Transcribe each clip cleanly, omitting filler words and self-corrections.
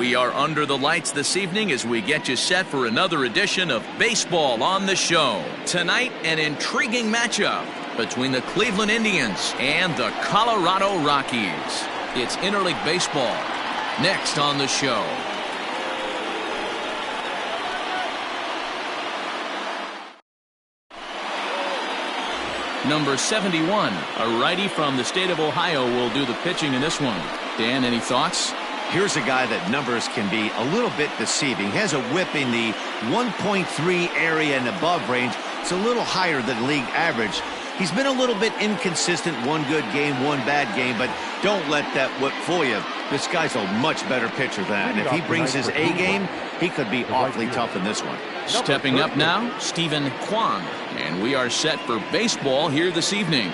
We are under the lights this evening as we get you set for another edition of Baseball on the Show. Tonight, an intriguing matchup between the Cleveland Indians and the Colorado Rockies. It's interleague baseball next on the show. Number 71, a righty from the state of Ohio, will do the pitching in this one. Dan, any thoughts? Here's a guy that numbers can be a little bit deceiving. He has a whip in the 1.3 area and above range. It's a little higher than league average. He's been a little bit inconsistent. One good game, one bad game, but don't let that whip fool you. This guy's a much better pitcher than that. And if he brings his A game, he could be awfully tough in this one. Stepping up now, Stephen Kwan. And we are set for baseball here this evening.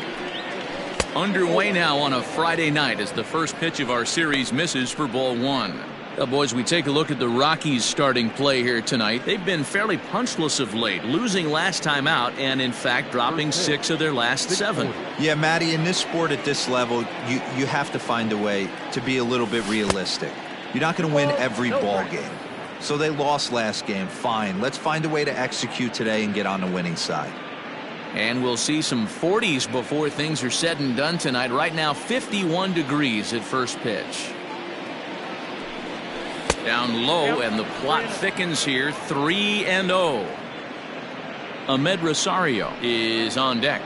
Underway now on a Friday night as the first pitch of our series misses for ball one. Well, boys, we take a look at the Rockies starting play here tonight. They've been fairly punchless of late, losing last time out and, in fact, dropping 6 of their last 7. Yeah, Matty, in this sport at this level, you have to find a way to be a little bit realistic. You're not going to win every ball game. So they lost last game. Fine. Let's find a way to execute today and get on the winning side. And we'll see some 40s before things are said and done tonight. Right now, 51 degrees at first pitch. Down low, and the plot thickens here. 3-0. Ahmed Rosario is on deck.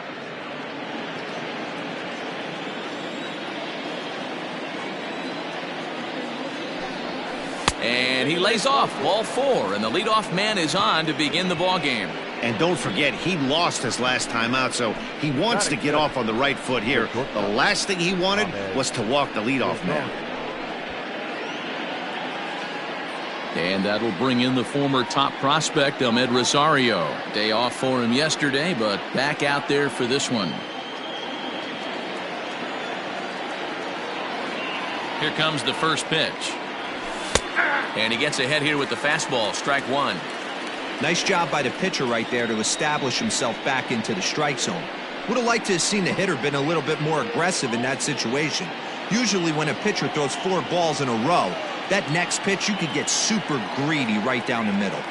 And he lays off. Ball 4, and the leadoff man is on to begin the ball game. And don't forget, he lost his last time out, so he wants to get off on the right foot here. The last thing he wanted was to walk the leadoff man. And that'll bring in the former top prospect, Ahmed Rosario. Day off for him yesterday, but back out there for this one. Here comes the first pitch. And he gets ahead here with the fastball. Strike one. Nice job by the pitcher right there to establish himself back into the strike zone. Would have liked to have seen the hitter been a little bit more aggressive in that situation. Usually when a pitcher throws 4 balls in a row, that next pitch you could get super greedy right down the middle.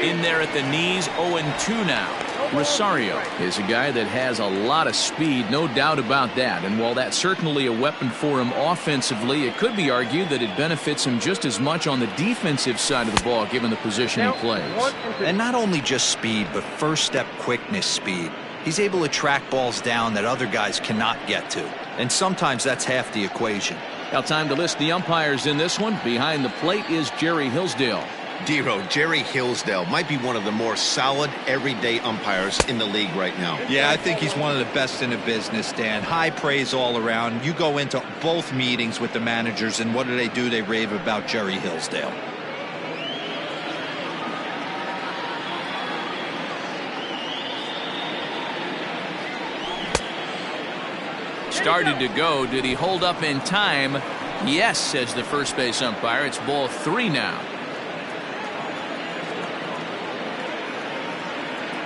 In there at the knees, 0-2 now. Rosario is a guy that has a lot of speed, no doubt about that. And while that's certainly a weapon for him offensively, it could be argued that it benefits him just as much on the defensive side of the ball, given the position he plays. And not only just speed, but first step quickness speed. He's able to track balls down that other guys cannot get to. And sometimes that's half the equation. Now time to list the umpires in this one. Behind the plate is Jerry Hillsdale. Dero, Jerry Hillsdale might be one of the more solid everyday umpires in the league right now. Yeah, I think he's one of the best in the business, Dan. High praise all around. You go into both meetings with the managers, and what do? They rave about Jerry Hillsdale. Started to go. Did he hold up in time? Yes, says the first base umpire. It's ball 3 now.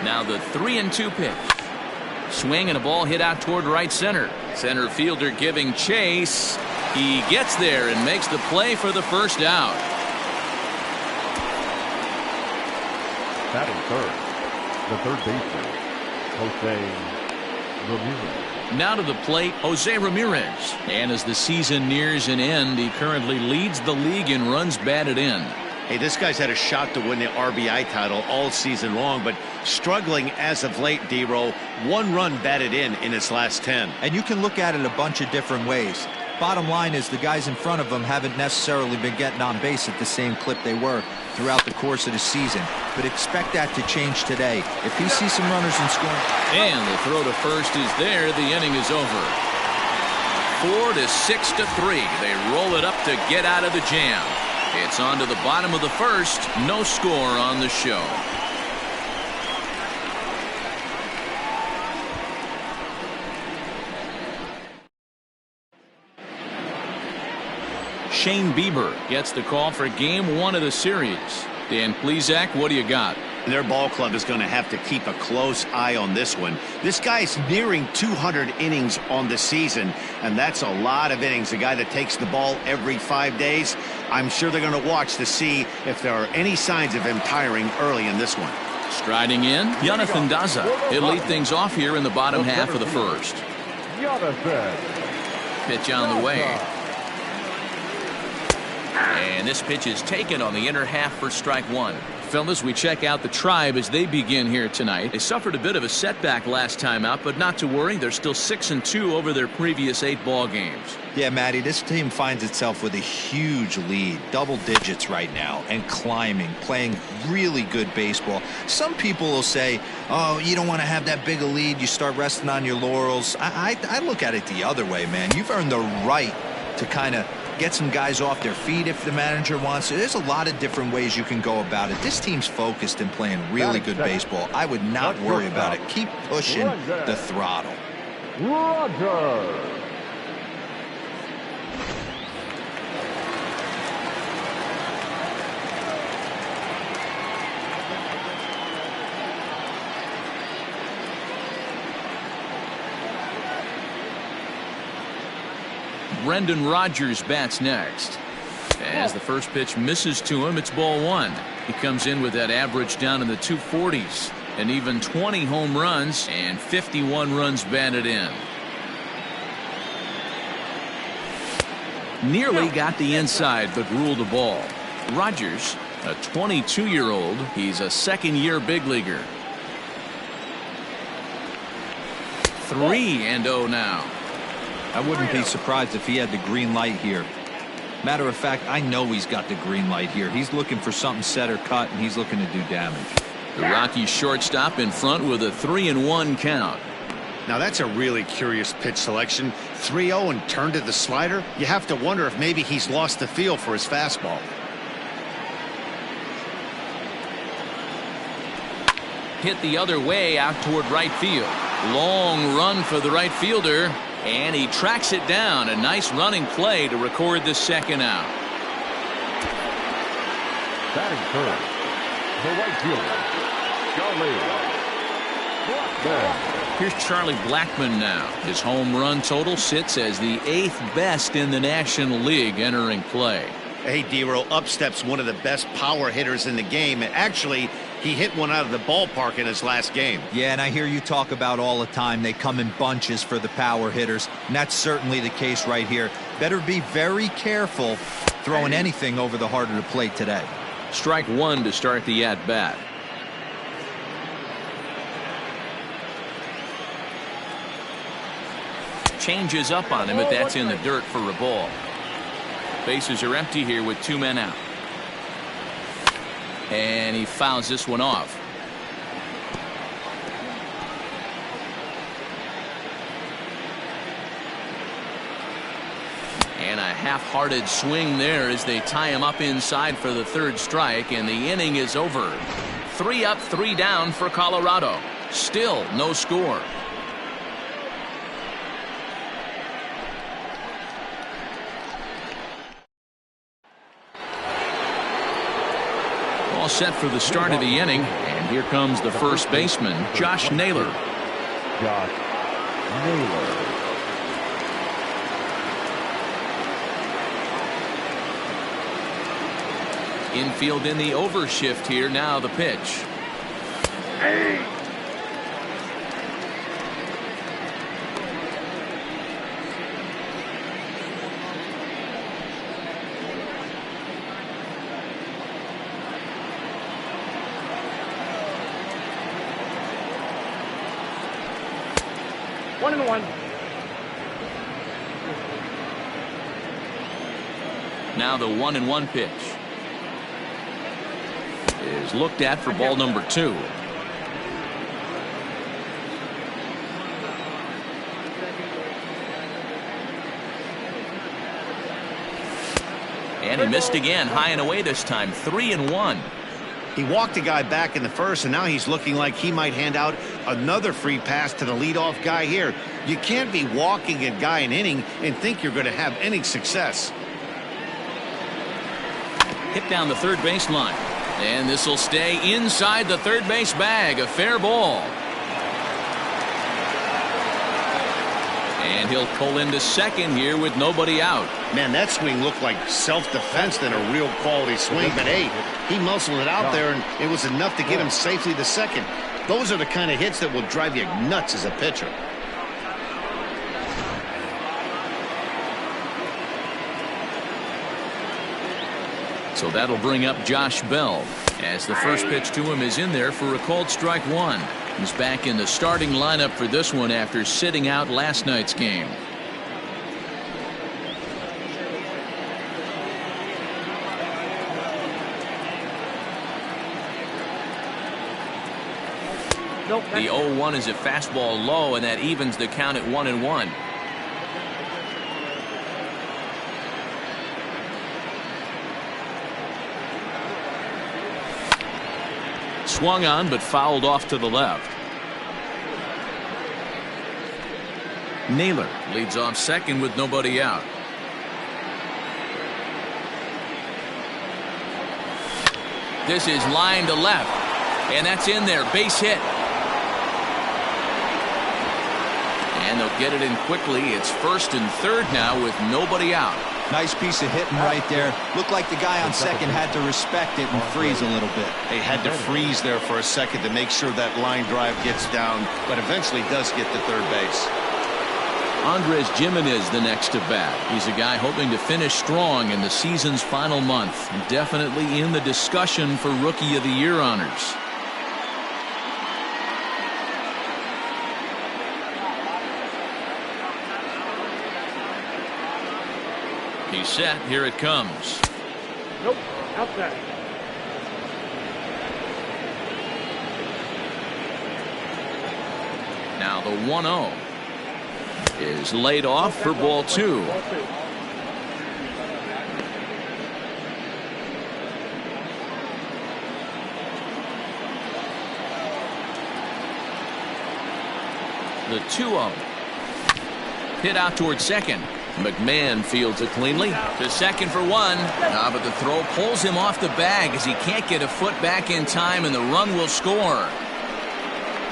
Now the 3-2 pitch. Swing and a ball hit out toward right center. Center fielder giving chase. He gets there and makes the play for the first out. Batting third, the third baseman, Jose Ramirez. Now to the plate, Jose Ramirez. And as the season nears an end, he currently leads the league in runs batted in. Hey, this guy's had a shot to win the RBI title all season long, but struggling as of late, D-Row. 1 run batted in his last 10. And you can look at it a bunch of different ways. Bottom line is the guys in front of him haven't necessarily been getting on base at the same clip they were throughout the course of the season. But expect that to change today. If he sees some runners in scoring. And the throw to first is there. The inning is over. 4 to 6 to 3. They roll it up to get out of the jam. It's on to the bottom of the first. No score on the show. Shane Bieber gets the call for game 1 of the series. Dan Plesac, what do you got? Their ball club is going to have to keep a close eye on this one. This guy's nearing 200 innings on the season, and that's a lot of innings. A guy that takes the ball every 5 days. I'm sure they're going to watch to see if there are any signs of him tiring early in this one. Striding in, Jonathan Daza. He'll lead things off here in the bottom half of the first. Pitch on the way. And this pitch is taken on the inner half for strike one. Fellas, we check out the Tribe as they begin here tonight. They suffered a bit of a setback last time out, but not to worry. They're still 6-2 over their previous 8 ball games. Yeah, Matty, this team finds itself with a huge lead, double digits right now, and climbing, playing really good baseball. Some people will say, oh, you don't want to have that big a lead. You start resting on your laurels. I look at it the other way, man. You've earned the right to kind of get some guys off their feet if the manager wants to. There's a lot of different ways you can go about it. This team's focused and playing really good baseball. I would not worry about it. Keep pushing the throttle. Roger. Brendan Rodgers bats next. As the first pitch misses to him, it's ball one. He comes in with that average down in the 240s, and even 20 home runs and 51 runs batted in. Nearly got the inside, but ruled a ball. Rodgers, a 22-year-old, he's a second-year big leaguer. 3-0 now. I wouldn't be surprised if he had the green light here. Matter of fact, I know he's got the green light here. He's looking for something set or cut, and he's looking to do damage. The Rockies shortstop in front with a 3-1 count. Now that's a really curious pitch selection. 3-0 and turned to the slider. You have to wonder if maybe he's lost the feel for his fastball. Hit the other way out toward right field. Long run for the right fielder. And he tracks it down. A nice running play to record the second out. Batting first, the right fielder, Charlie Blackmon. Here's Charlie Blackmon now. His home run total sits as the 8th best in the National League entering play. Hey, D-Roll, up steps one of the best power hitters in the game. And actually, he hit one out of the ballpark in his last game. Yeah, and I hear you talk about all the time they come in bunches for the power hitters, and that's certainly the case right here. Better be very careful throwing anything over the heart of the plate today. Strike one to start the at-bat. Changes up on him, but that's in the dirt for a ball. Bases are empty here with 2 men out. And he fouls this one off. And a half-hearted swing there as they tie him up inside for the 3rd strike, and the inning is over. 3 up, 3 down for Colorado. Still no score. All set for the start of the inning, and here comes the first baseman, Josh Naylor. Josh Naylor. Infield in the overshift here. Now the pitch. Hey. One and one. Now the 1-1 pitch is looked at for ball number 2. And he missed again, high and away this time. 3-1. He walked a guy back in the first, and now he's looking like he might hand out another free pass to the leadoff guy here. You can't be walking a guy an inning and think you're going to have any success. Hit down the third baseline. And this will stay inside the third base bag. A fair ball. And he'll pull into second here with nobody out. Man, that swing looked like self-defense than a real quality swing. But hey, he muscled it out there, and it was enough to get him safely to second. Those are the kind of hits that will drive you nuts as a pitcher. So that'll bring up Josh Bell, as the first pitch to him is in there for a called strike one. He's back in the starting lineup for this one after sitting out last night's game. The 0-1 is a fastball low, and that evens the count at 1-1. Swung on, but fouled off to the left. Naylor leads off second with nobody out. This is line to left, and that's in there. Base hit. And they'll get it in quickly. It's first and third now with nobody out. Nice piece of hitting right there. Looked like the guy on second had to respect it and freeze a little bit. They had to freeze there for a second to make sure that line drive gets down, but eventually does get to third base. Andres Gimenez the next to bat. He's a guy hoping to finish strong in the season's final month. Definitely in the discussion for Rookie of the Year honors. He's set. Here it comes. Nope. Outside. Now the 1-0 is laid off for ball two. The 2-0 hit out towards second. McMahon fields it cleanly to second for one. But the throw pulls him off the bag as he can't get a foot back in time, and the run will score.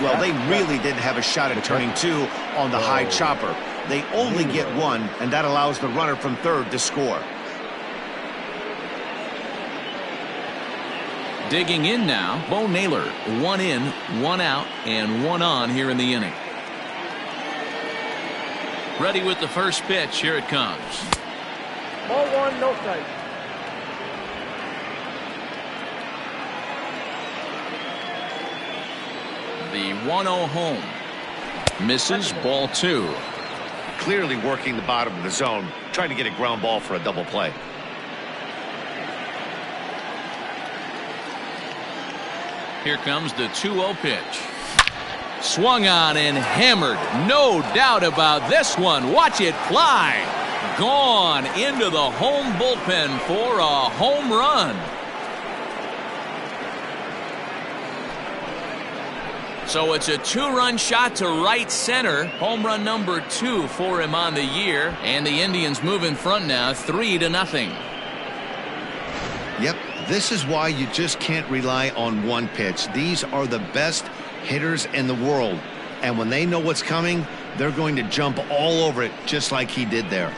Well, they really didn't have a shot at turning two on the high chopper. They only get one, and that allows the runner from third to score. Digging in now, Bo Naylor. One in, one out, and one on here in the inning. Ready with the first pitch. Here it comes. Ball one, no strike. The 1-0 home. Misses. Ball two. Clearly working the bottom of the zone, trying to get a ground ball for a double play. Here comes the 2-0 pitch. Swung on and hammered. No doubt about this one. Watch it fly. Gone into the home bullpen for a home run. So it's a two-run shot to right center. Home run number 2 for him on the year. And the Indians move in front now 3-0. Yep, this is why you just can't rely on one pitch. These are the best hitters in the world. And when they know what's coming, they're going to jump all over it just like he did there.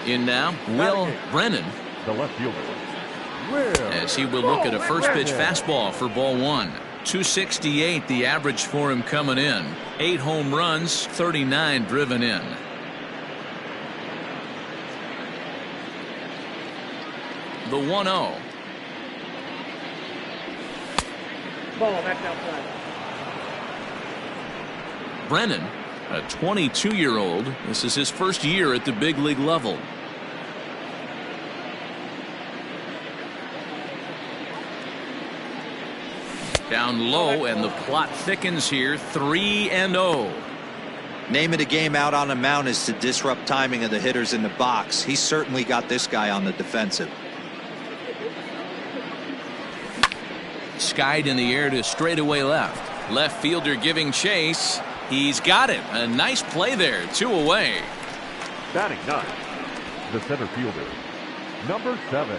In now, Will Brennan, The left fielder. as he will look at a first pitch fastball for ball one. 268 the average for him coming in. 8 home runs, 39 driven in. The 1-0. Ball back outside. Brennan, a 22-year-old. This is his first year at the big league level. Down low, and the plot thickens here. 3-0. Name of the game out on the mound is to disrupt timing of the hitters in the box. He's certainly got this guy on the defensive. Skied in the air to straightaway left. Left fielder giving chase. He's got it. A nice play there. 2 away. Batting 9, the center fielder, number 7.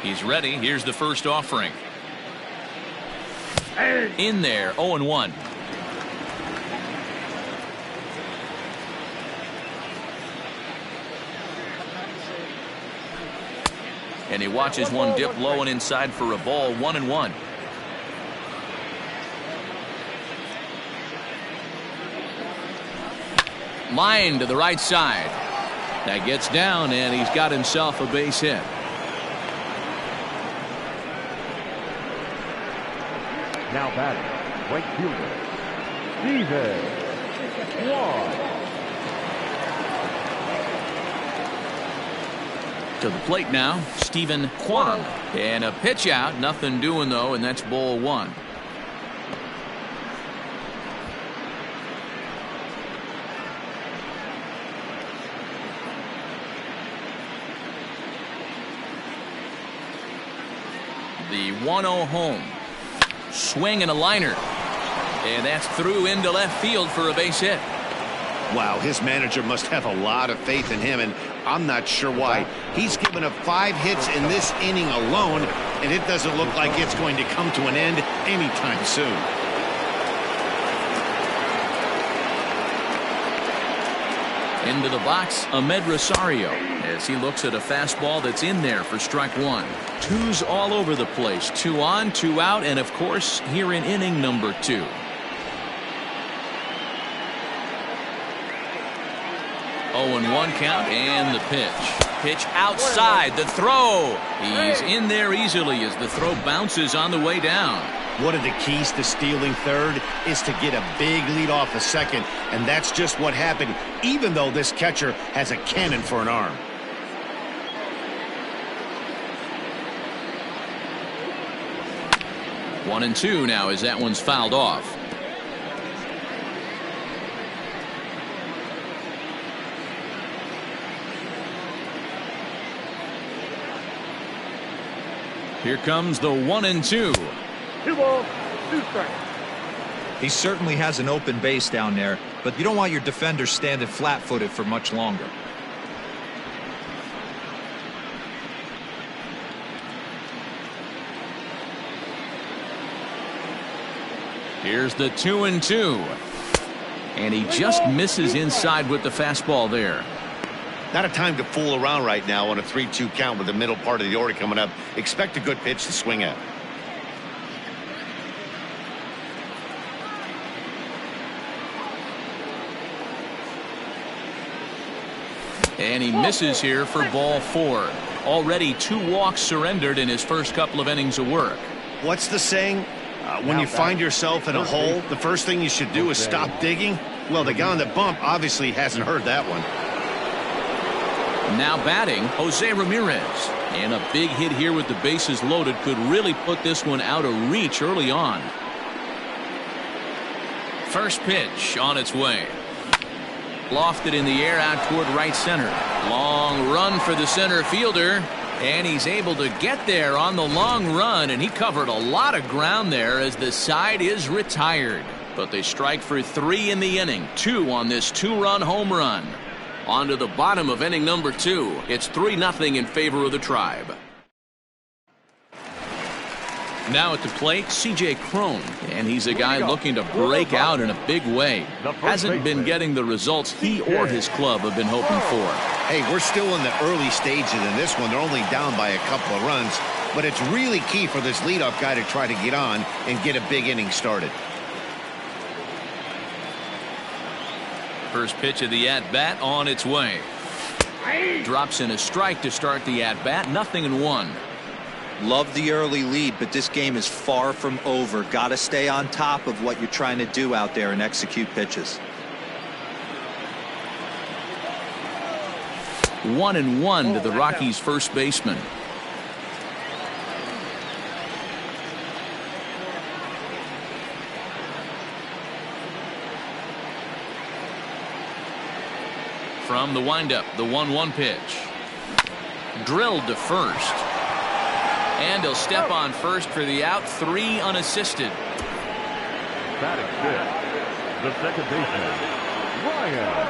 He's ready. Here's the first offering. In there, 0-1. And he watches one dip low and inside for a ball. 1-1. Line to the right side. That gets down, and he's got himself a base hit. Now batting, right fielder, Steven Kwan. To the plate now, Stephen Kwan. And a pitch out. Nothing doing, though, and that's ball 1. The 1-0 home. Swing and a liner. And that's through into left field for a base hit. Wow, his manager must have a lot of faith in him, and I'm not sure why. He's given up 5 hits in this inning alone, and it doesn't look like it's going to come to an end anytime soon. Into the box, Ahmed Rosario, as he looks at a fastball that's in there for strike 1. 2's all over the place. 2 on, 2 out, and of course, here in inning number 2. Oh, and 1 count, and the pitch. Pitch outside, the throw. He's in there easily as the throw bounces on the way down. One of the keys to stealing third is to get a big lead off a second, and that's just what happened, even though this catcher has a cannon for an arm. One and 2 now as that one's fouled off. Here comes the 1 and 2. 2 balls, 2 strikes. He certainly has an open base down there, but you don't want your defender standing flat-footed for much longer. Here's the 2 and 2. And he just misses inside with the fastball there. Not a time to fool around right now on a 3-2 count with the middle part of the order coming up. Expect a good pitch to swing at. And he misses here for ball 4. Already 2 walks surrendered in his first couple of innings of work. What's the saying? When you find yourself in a hole, the first thing you should do is stop digging. Well, the guy on the bump obviously hasn't heard that one. Now batting, Jose Ramirez. And a big hit here with the bases loaded could really put this one out of reach early on. First pitch on its way. Lofted in the air out toward right center. Long run for the center fielder. And he's able to get there on the long run, and he covered a lot of ground there as the side is retired. But they strike for 3 in the inning. 2 on this 2-run home run. On to the bottom of inning number 2. It's 3-0 in favor of the Tribe. Now at the plate, C.J. Cron, and he's a guy looking to break out in a big way. Hasn't been getting the results he or his club have been hoping for. Hey, we're still in the early stages in this one. They're only down by a couple of runs, but it's really key for this leadoff guy to try to get on and get a big inning started. First pitch of the at-bat on its way. Drops in a strike to start the at-bat. 0-1. Love the early lead, but this game is far from over. Got to stay on top of what you're trying to do out there and execute pitches. 1-1 to the Rockies' first baseman. From the windup, the 1-1 pitch. Drilled to first. And he'll step on first for the out. 3 unassisted. Batting fifth, the second baseman, Ryan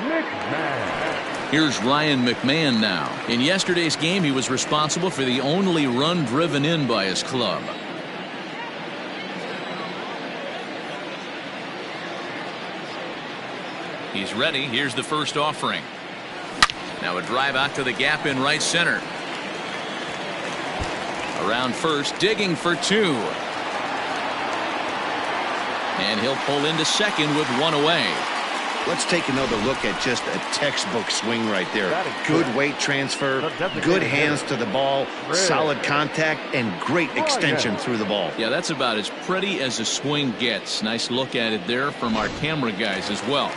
McMahon. Here's Ryan McMahon now. In yesterday's game, he was responsible for the only run driven in by his club. He's ready. Here's the first offering. Now a drive out to the gap in right center. Around first, digging for 2. And he'll pull into second with 1 away. Let's take another look at just a textbook swing right there. Good weight transfer, good hands to the ball, solid contact, and great extension through the ball. Yeah, that's about as pretty as a swing gets. Nice look at it there from our camera guys as well.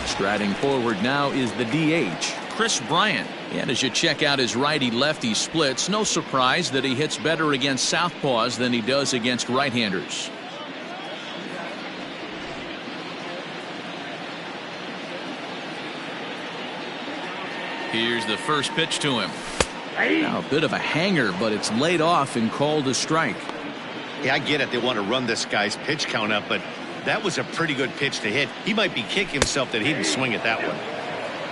Striding forward now is the DH, Chris Bryant. And as you check out his righty-lefty splits, no surprise that he hits better against southpaws than he does against right-handers. Here's the first pitch to him. Now a bit of a hanger, but it's laid off and called a strike. Yeah, I get it. They want to run this guy's pitch count up, but that was a pretty good pitch to hit. He might be kicking himself that he didn't swing at that one.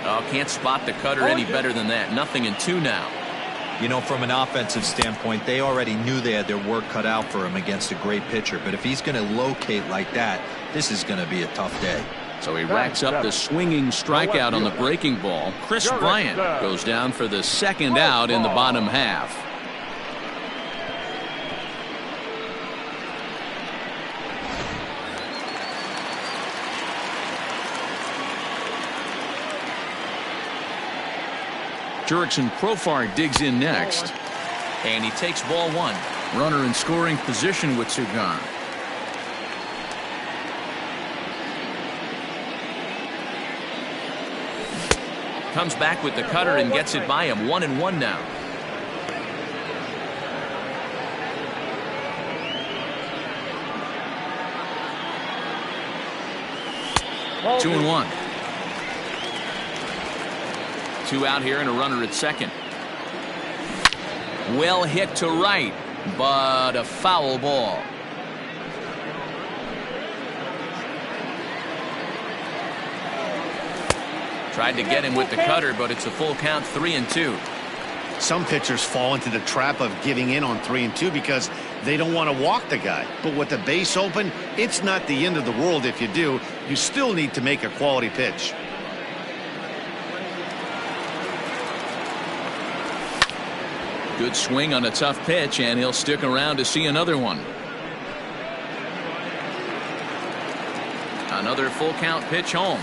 Oh, can't spot the cutter any better than that. 0-2 now. You know, from an offensive standpoint, they already knew they had their work cut out for him against a great pitcher. But if he's going to locate like that, this is going to be a tough day. So he racks up the swinging strikeout on the breaking ball. Chris Bryant goes down for the second out in the bottom half. Jurickson Profar digs in next. And he takes ball 1. Runner in scoring position with Sugan. Comes back with the cutter and gets it by him. 1-1 now. Two and 1. 2 out here and a runner at second. Well hit to right, but a foul ball. Tried to get him with the cutter, but it's a full count. 3-2. Some pitchers fall into the trap of giving in on 3-2 because they don't want to walk the guy. But with the base open, it's not the end of the world if you do. You still need to make a quality pitch. Good swing on a tough pitch, and he'll stick around to see another one. Another full count pitch home.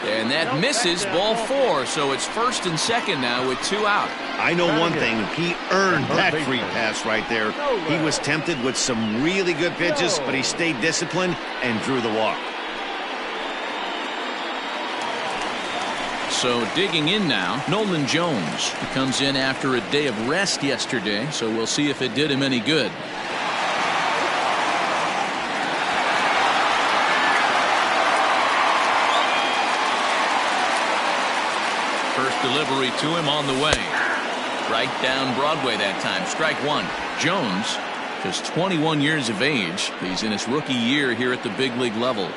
And that misses, ball 4, so it's first and second now with 2 out. I know one thing, he earned that free pass right there. He was tempted with some really good pitches, but he stayed disciplined and drew the walk. So digging in now, Nolan Jones. He comes in after a day of rest yesterday, so we'll see if it did him any good. First delivery to him on the way. Right down Broadway that time. Strike 1. Jones, just 21 years of age. He's in his rookie year here at the big league level.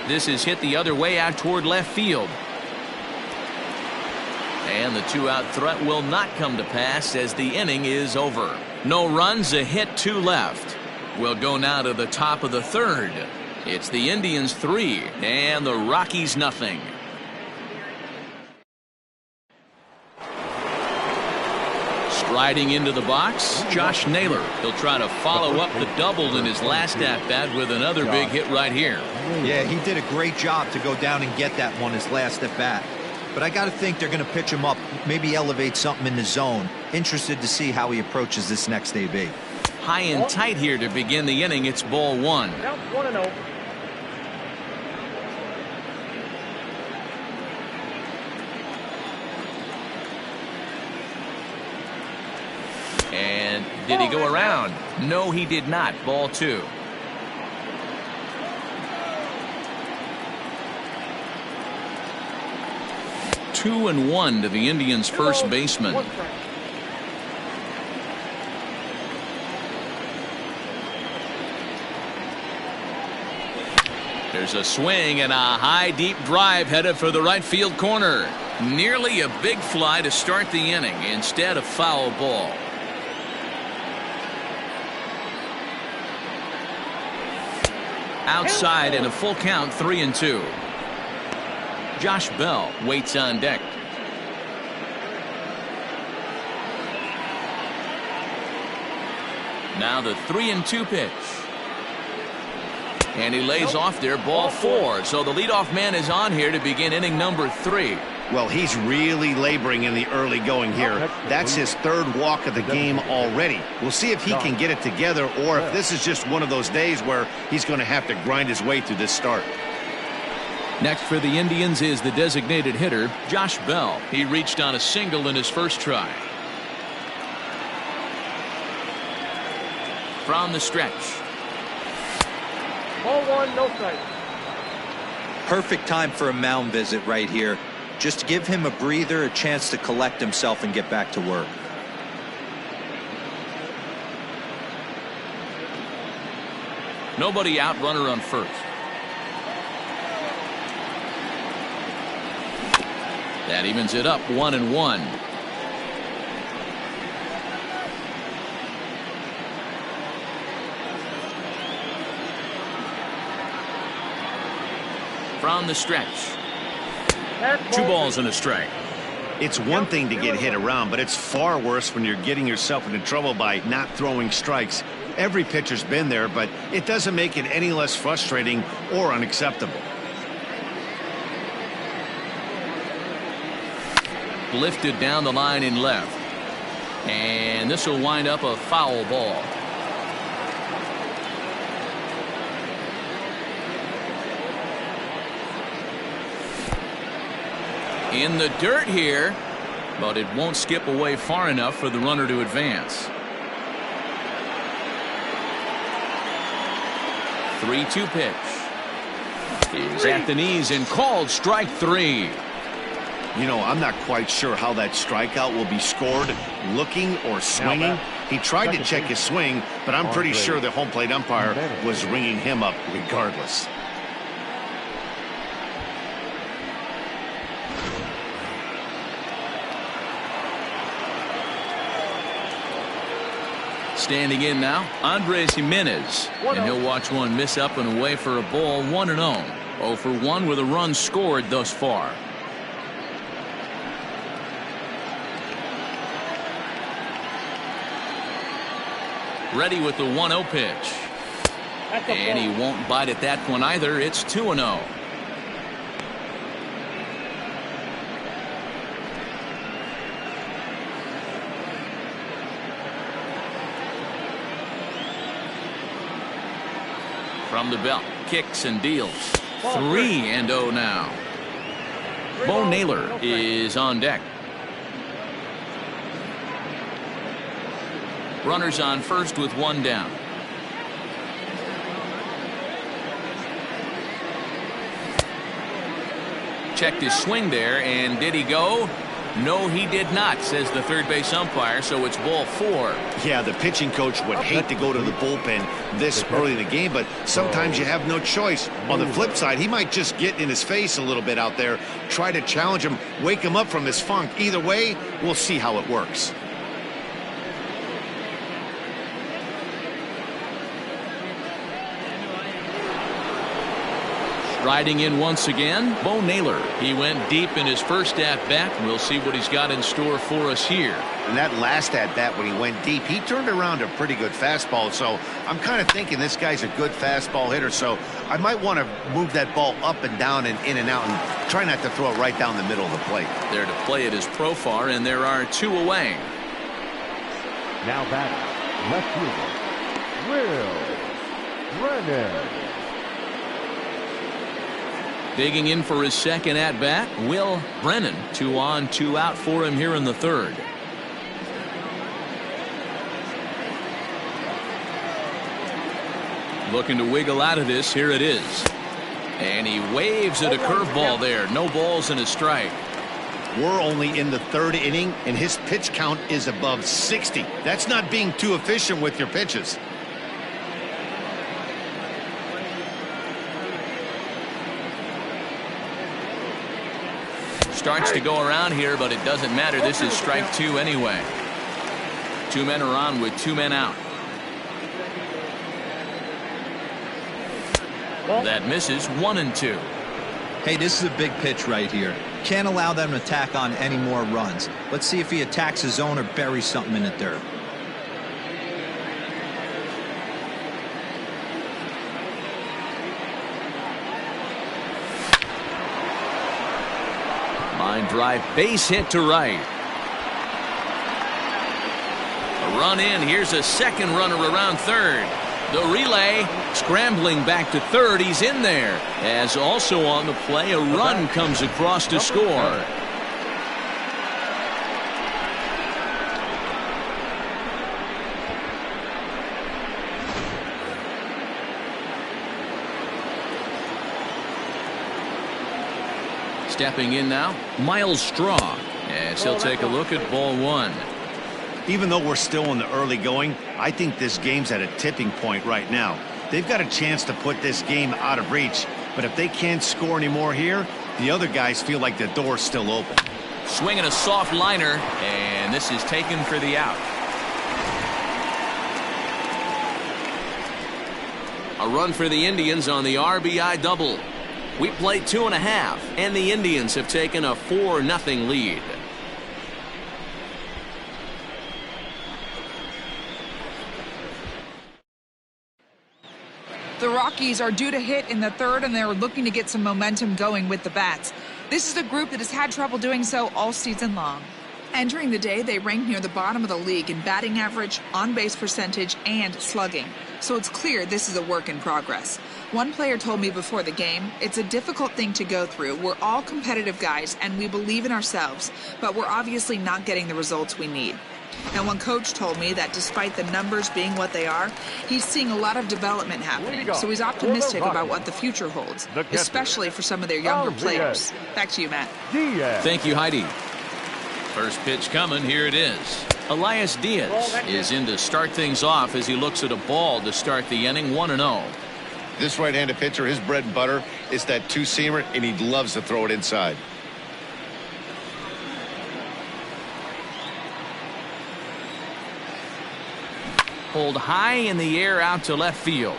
This is hit the other way out toward left field. And the 2-out threat will not come to pass as the inning is over. No runs, a hit, 2 left. We'll go now to the top of the 3rd. It's the Indians 3 and the Rockies nothing. Striding into the box, Josh Naylor. He'll try to follow up the double in his last at-bat with another big hit right here. Yeah, he did a great job to go down and get that one his last at-bat. But I got to think they're going to pitch him up, maybe elevate something in the zone. Interested to see how he approaches this next AB. High and tight here to begin the inning. It's ball 1. Count 1-0. Did he go around? No, he did not. Ball 2. Two and 1 to the Indians' first baseman. There's a swing and a high deep drive headed for the right field corner. Nearly a big fly to start the inning. Instead, a foul ball. Outside in a full count, 3-2. Josh Bell waits on deck. Now the 3-2 pitch. And he lays off there, ball 4. So the leadoff man is on here to begin inning number 3. Well, he's really laboring in the early going here. That's his 3rd walk of the game already. We'll see if he can get it together or if this is just one of those days where he's going to have to grind his way through this start. Next for the Indians is the designated hitter, Josh Bell. He reached on a single in his first try. From the stretch. Ball 1, no strike. Perfect time for a mound visit right here. Just to give him a breather, a chance to collect himself and get back to work. Nobody out, runner on first. That evens it up, 1-1. From the stretch. 2 balls and a strike. It's one thing to get hit around, but it's far worse when you're getting yourself into trouble by not throwing strikes. Every pitcher's been there, but it doesn't make it any less frustrating or unacceptable. Lifted down the line in left. And this will wind up a foul ball. In the dirt here, but it won't skip away far enough for the runner to advance. 3-2 pitch. He's at the knees and called strike 3. You know, I'm not quite sure how that strikeout will be scored, looking or swinging. He tried to check his swing, but I'm pretty sure the home plate umpire was ringing him up regardless. Standing in now, Andres Jimenez. And he'll watch one miss up and away for a ball, 1-0. 0 for 1 with a run scored thus far. Ready with the 1-0 pitch. And he won't bite at that one either. It's 2-0. From the belt, kicks and deals. 3-0 now. Bo Naylor is on deck. Runners on first with 1 down. Checked his swing there, and did he go? No, he did not, says the third base umpire, so it's ball 4. Yeah, the pitching coach would hate to go to the bullpen this early in the game, but sometimes you have no choice. On the flip side, he might just get in his face a little bit out there, try to challenge him, wake him up from his funk. Either way, we'll see how it works. Riding in once again, Bo Naylor. He went deep in his first at-bat. We'll see what he's got in store for us here. And that last at-bat when he went deep, he turned around a pretty good fastball. So I'm kind of thinking this guy's a good fastball hitter. So I might want to move that ball up and down and in and out and try not to throw it right down the middle of the plate. There to play it is Profar, and there are 2 away. Now batting, left fielder, Will Brennan. Digging in for his second at-bat, Will Brennan. 2 on, 2 out for him here in the third. Looking to wiggle out of this. Here it is. And he waves at a curveball there. No balls and a strike. We're only in the third inning, and his pitch count is above 60. That's not being too efficient with your pitches. Starts to go around here, but it doesn't matter. This is strike 2 anyway. 2 men are on with 2 men out. That misses. 1-2. Hey, this is a big pitch right here. Can't allow them to tack on any more runs. Let's see if he attacks his zone or buries something in the dirt. Line drive, base hit to right. A run in. Here's a second runner around third. The relay, scrambling back to third. He's in there. As also on the play, a run comes across to score. Stepping in now, Miles Straw, as he'll take a look at ball 1. Even though we're still in the early going, I think this game's at a tipping point right now. They've got a chance to put this game out of reach, but if they can't score anymore here, the other guys feel like the door's still open. Swinging a soft liner, and this is taken for the out. A run for the Indians on the RBI double. We played 2.5, and the Indians have taken a 4-0 lead. The Rockies are due to hit in the third, and they're looking to get some momentum going with the bats. This is a group that has had trouble doing so all season long. Entering the day, they rank near the bottom of the league in batting average, on-base percentage, and slugging. So it's clear this is a work in progress. One player told me before the game, it's a difficult thing to go through. We're all competitive guys, and we believe in ourselves, but we're obviously not getting the results we need. And one coach told me that despite the numbers being what they are, he's seeing a lot of development happening. So he's optimistic about what the future holds, especially for some of their younger players. Back to you, Matt. Thank you, Heidi. First pitch coming. Here it is. Elias Diaz is in to start things off as he looks at a ball to start the inning. 1-0. This right-handed pitcher, his bread and butter is that two-seamer, and he loves to throw it inside. Pulled high in the air out to left field.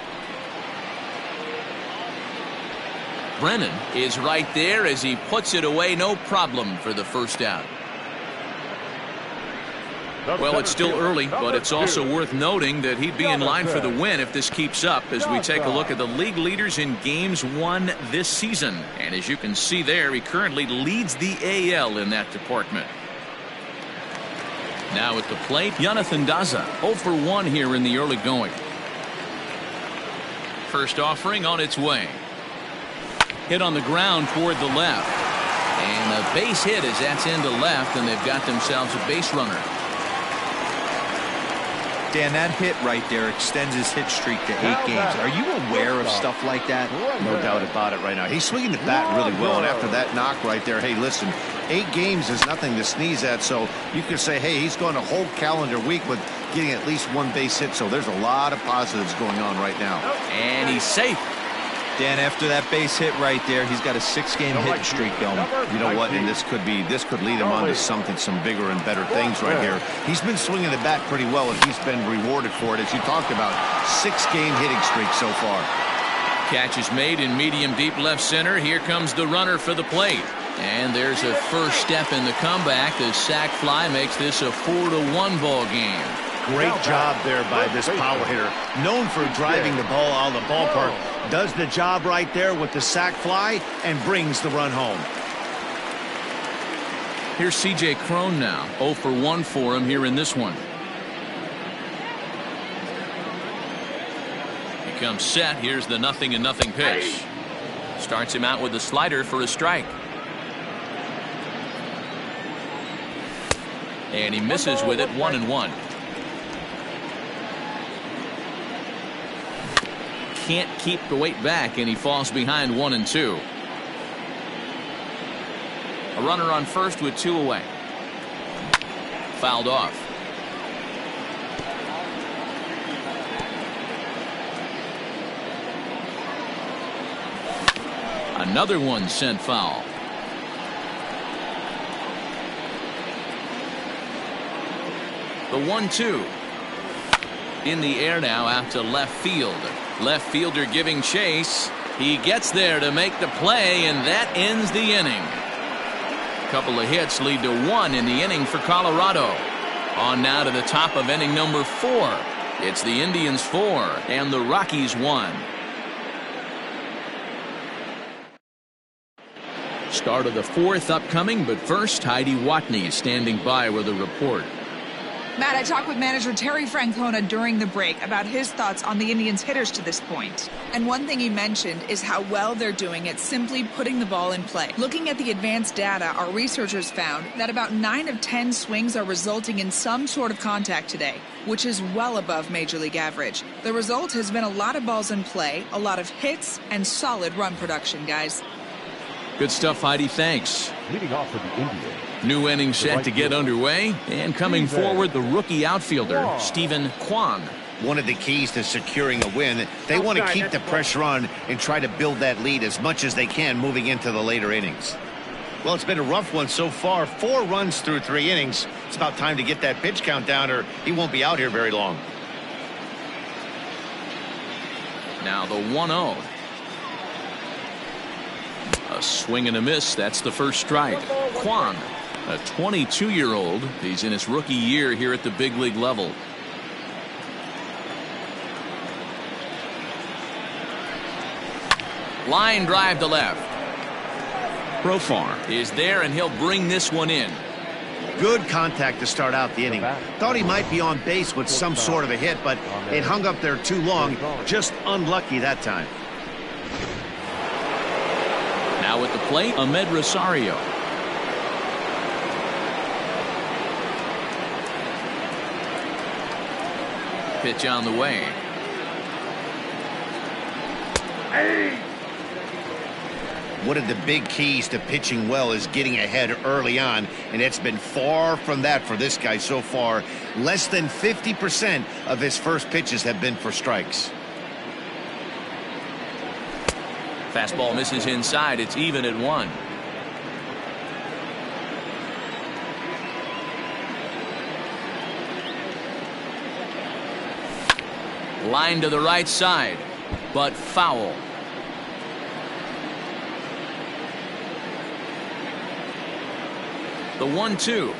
Brennan is right there as he puts it away. No problem for the first out. Well, it's still early, but it's also worth noting that he'd be in line for the win if this keeps up as we take a look at the league leaders in games won this season. And as you can see there, he currently leads the AL in that department. Now at the plate, Jonathan Daza, 0 for 1 here in the early going. First offering on its way. Hit on the ground toward the left. And a base hit as that's into left, and they've got themselves a base runner. Dan, that hit right there extends his hit streak to 8 games. Are you aware of stuff like that? No doubt about it right now. He's swinging the bat really well, and after that knock right there, hey, listen, 8 games is nothing to sneeze at, so you could say, hey, he's gone a whole calendar week with getting at least 1 base hit, so there's a lot of positives going on right now. And he's safe. Dan, after that base hit right there, he's got a 6-game hit streak going. You know what? And this could lead him on to some bigger and better things right here. He's been swinging the bat pretty well, and he's been rewarded for it, as you talked about. 6-game hitting streak so far. Catch is made in medium deep left center. Here comes the runner for the plate. And there's a first step in the comeback. The sac fly makes this a 4-1 ball game. Great job there by this power hitter. Known for driving the ball out of the ballpark. Does the job right there with the sac fly and brings the run home. Here's C.J. Cron now. 0 for 1 for him here in this one. He comes set. Here's the 0-0 pitch. Starts him out with a slider for a strike. And he misses with it. 1-1. can't keep the weight back, and he falls behind 1-2. A runner on first with 2 away. Fouled off. Another one sent foul. The 1-2. In the air now out to left field. Left fielder giving chase. He gets there to make the play, and that ends the inning. Couple of hits lead to 1 in the inning for Colorado. On now to the top of inning number 4. It's the Indians 4 and the Rockies 1. Start of the 4th upcoming, but first Heidi Watney standing by with a report. Matt, I talked with manager Terry Francona during the break about his thoughts on the Indians' hitters to this point. And one thing he mentioned is how well they're doing at simply putting the ball in play. Looking at the advanced data, our researchers found that about 9 of 10 swings are resulting in some sort of contact today, which is well above Major League average. The result has been a lot of balls in play, a lot of hits, and solid run production, guys. Good stuff, Heidi. Thanks. Leading off for the Indians. New inning set to get underway, and coming forward, the rookie outfielder, Stephen Kwan. One of the keys to securing a win, they want to keep the pressure on and try to build that lead as much as they can moving into the later innings. Well, it's been a rough one so far. 4 runs through 3 innings. It's about time to get that pitch count down, or he won't be out here very long. Now the 1-0. A swing and a miss. That's the first strike. Kwan, a 22-year-old. He's in his rookie year here at the big league level. Line drive to left. Profar is there, and he'll bring this one in. Good contact to start out the inning. Thought he might be on base with some sort of a hit, but it hung up there too long. Just unlucky that time. Now at the plate, Ahmed Rosario. Pitch on the way. One of the big keys to pitching well is getting ahead early on, and it's been far from that for this guy so far. Less than 50% of his first pitches have been for strikes. Fastball misses inside. It's even at 1. Line to the right side, but foul. The 1-2.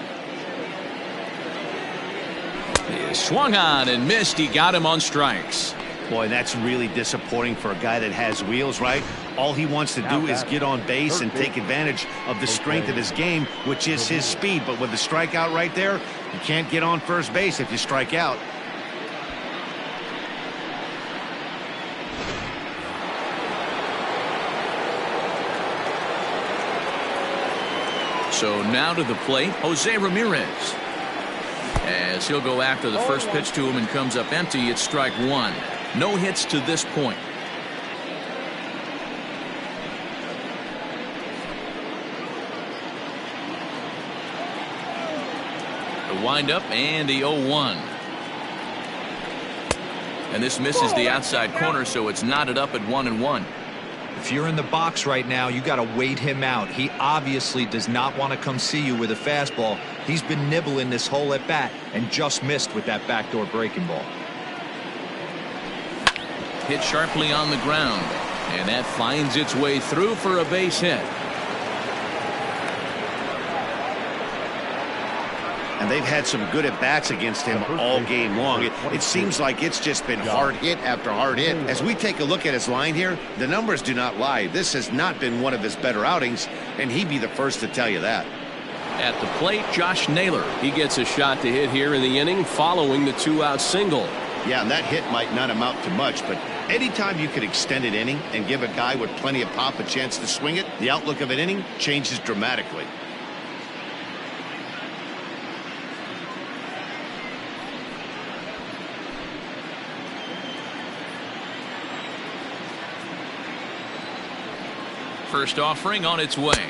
He swung on and missed. He got him on strikes. Boy, that's really disappointing for a guy that has wheels, right? All he wants to do is get on base and take advantage of the strength of his game, which is his speed. But with the strikeout right there, you can't get on first base if you strike out. So now to the plate, Jose Ramirez. As he'll go after the first pitch to him and comes up empty, it's strike 1. No hits to this point. The windup and the 0-1. And this misses the outside corner, so it's knotted up at 1-1. If you're in the box right now, you got to wait him out. He obviously does not want to come see you with a fastball. He's been nibbling this whole at bat and just missed with that backdoor breaking ball. Hit sharply on the ground, and that finds its way through for a base hit. And they've had some good at-bats against him all game long. It seems like it's just been hard hit after hard hit. As we take a look at his line here, the numbers do not lie. This has not been one of his better outings, and he'd be the first to tell you that. At the plate, Josh Naylor. He gets a shot to hit here in the inning following the 2-out single. Yeah, and that hit might not amount to much, but anytime you could extend an inning and give a guy with plenty of pop a chance to swing it, the outlook of an inning changes dramatically. First offering on its way.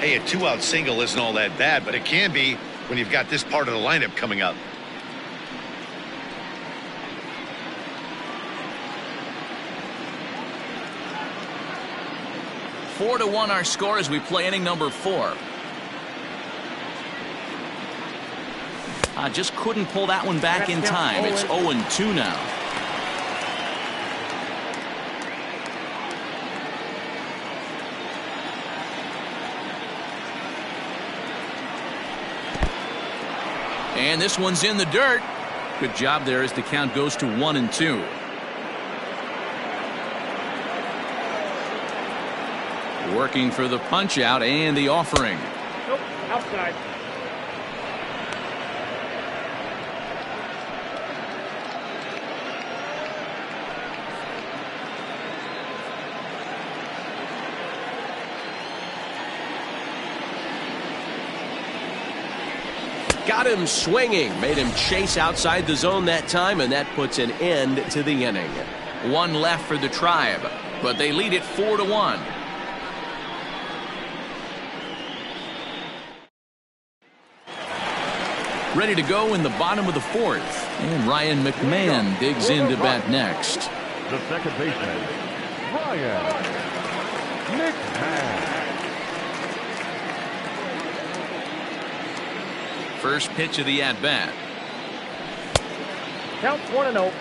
Hey, a 2-out single isn't all that bad, but it can be when you've got this part of the lineup coming up. Four to 1 our score as we play inning number 4. Just couldn't pull that one back in time. It's 0-2 now. And this one's in the dirt. Good job there as the count goes to 1-2. Working for the punch out and the offering. Nope, outside. Got him swinging, made him chase outside the zone that time, and that puts an end to the inning. One left for the Tribe, but they lead it 4-1. Ready to go in the bottom of the 4th, and Ryan McMahon digs in to bat next. The second baseman, Ryan McMahon. First pitch of the at-bat. Count 1-0.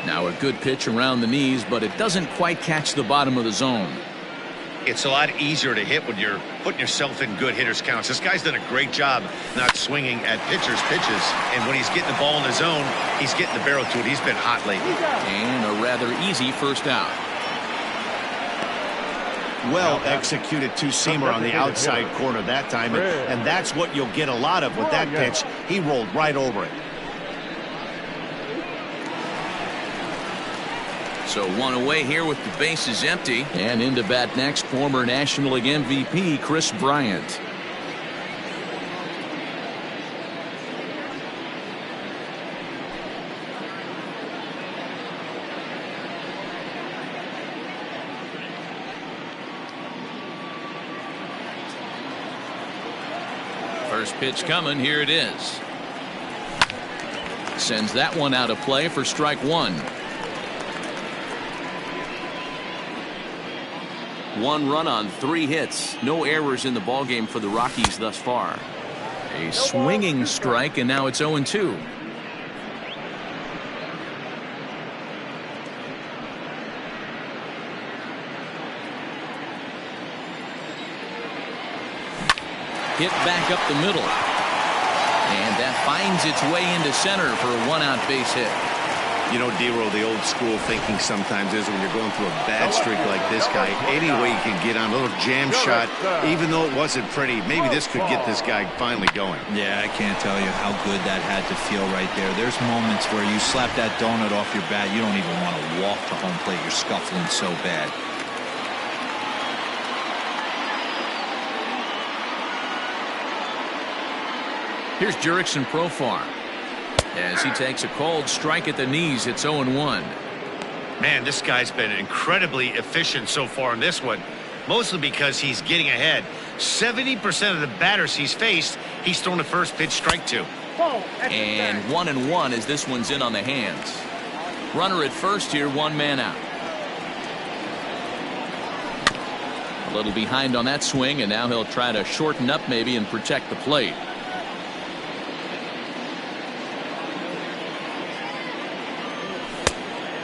Now a good pitch around the knees, but it doesn't quite catch the bottom of the zone. It's a lot easier to hit when you're putting yourself in good hitters counts. This guy's done a great job not swinging at pitchers' pitches. And when he's getting the ball in the zone, he's getting the barrel to it. He's been hot lately. And a rather easy first out. Well executed two-seamer on the outside corner that time. And that's what you'll get a lot of with that pitch. He rolled right over it. So one away here with the bases empty. And into bat next, former National League MVP Chris Bryant. First pitch coming. Here it is. Sends that one out of play for strike 1. One run on 3 hits. No errors in the ballgame for the Rockies thus far. A swinging strike, and now it's 0-2. Hit back up the middle. And that finds its way into center for a 1-out base hit. You know, D-Roll, the old school thinking sometimes is when you're going through a bad streak like this guy, any way you can get on a little jam shot, even though it wasn't pretty, maybe this could get this guy finally going. Yeah, I can't tell you how good that had to feel right there. There's moments where you slap that donut off your bat, you don't even want to walk to home plate. You're scuffling so bad. Here's Jurickson Profar. As he takes a cold strike at the knees, it's 0-1. Man, this guy's been incredibly efficient so far in this one, mostly because he's getting ahead. 70% of the batters he's faced, he's thrown the first pitch strike to. And 1-1 as this one's in on the hands. Runner at first here, 1 man out. A little behind on that swing, and now he'll try to shorten up maybe and protect the plate.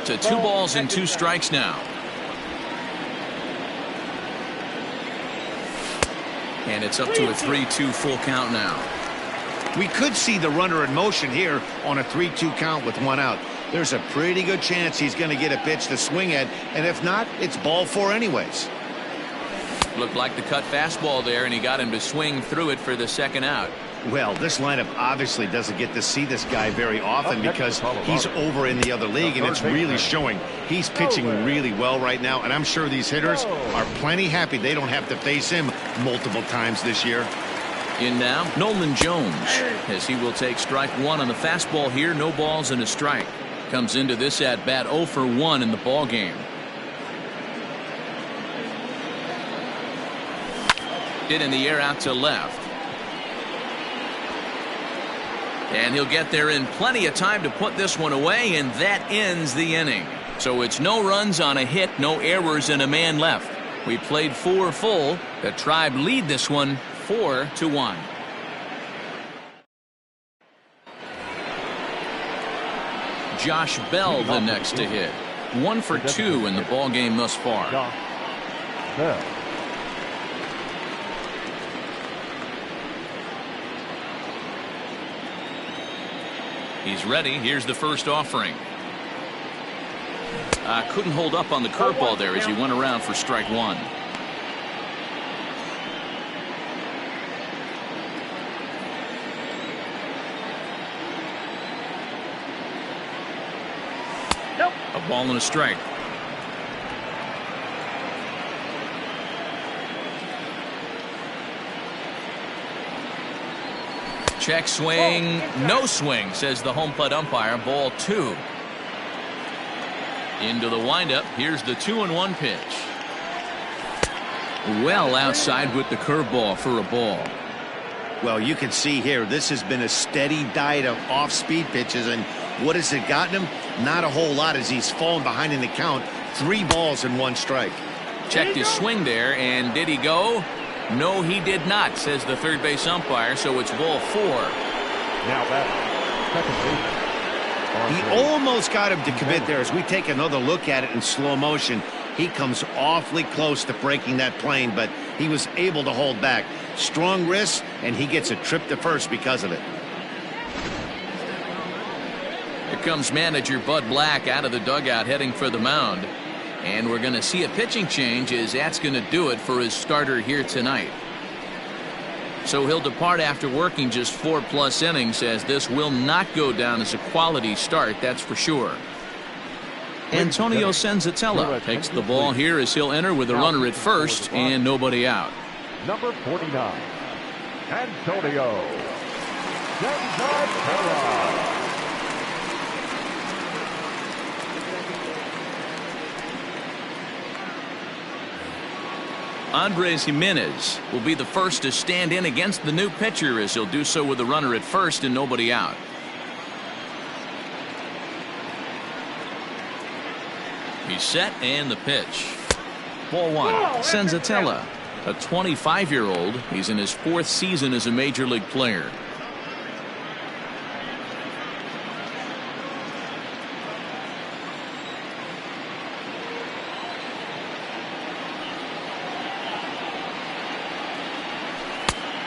To 2 balls and 2 strikes now. And it's up to a 3-2 full count now. We could see the runner in motion here on a 3-2 count with 1 out. There's a pretty good chance he's going to get a pitch to swing at, and if not, it's ball 4 anyways. Looked like the cut fastball there, and he got him to swing through it for the 2nd out. Well, this lineup obviously doesn't get to see this guy very often because he's over in the other league, and it's really showing. He's pitching really well right now, and I'm sure these hitters are plenty happy they don't have to face him multiple times this year. In now, Nolan Jones, as he will take strike one on the fastball here. No balls and a strike. Comes into this at bat 0 for 1 in the ball game. Hit in the air out to left. And he'll get there in plenty of time to put this one away, and that ends the inning. So it's no runs on a hit, no errors, and a man left. We played 4 full. The Tribe lead this one 4-1. Josh Bell the next to hit. 1 for 2 in the ball game thus far. Josh Bell. He's ready. Here's the first offering. Couldn't hold up on the curveball there as he went around for strike one. Nope. A ball and a strike. Check swing, no swing, says the home plate umpire. Ball 2. Into the windup. Here's the 2-1 pitch. Well outside with the curveball for a ball. Well, you can see here, this has been a steady diet of off-speed pitches, and what has it gotten him? Not a whole lot, as he's fallen behind in the count. 3 balls and 1 strike. Checked his swing there, and did he go? No, he did not, says the third base umpire, so it's ball 4. Now that's second base. He almost got him to commit there. As we take another look at it in slow motion, he comes awfully close to breaking that plane, but he was able to hold back. Strong wrist, and he gets a trip to first because of it. Here comes manager Bud Black out of the dugout heading for the mound. And we're going to see a pitching change, as that's going to do it for his starter here tonight. So he'll depart after working just 4+ innings, as this will not go down as a quality start, that's for sure. Antonio Senzatella takes the ball here as he'll enter with a runner at first and nobody out. Number 49, Antonio Senzatella. Andres Jimenez will be the first to stand in against the new pitcher, as he'll do so with a runner at first and nobody out. He's set, and the pitch. Ball 1. Senzatella, a 25-year-old. He's in his 4th season as a major league player.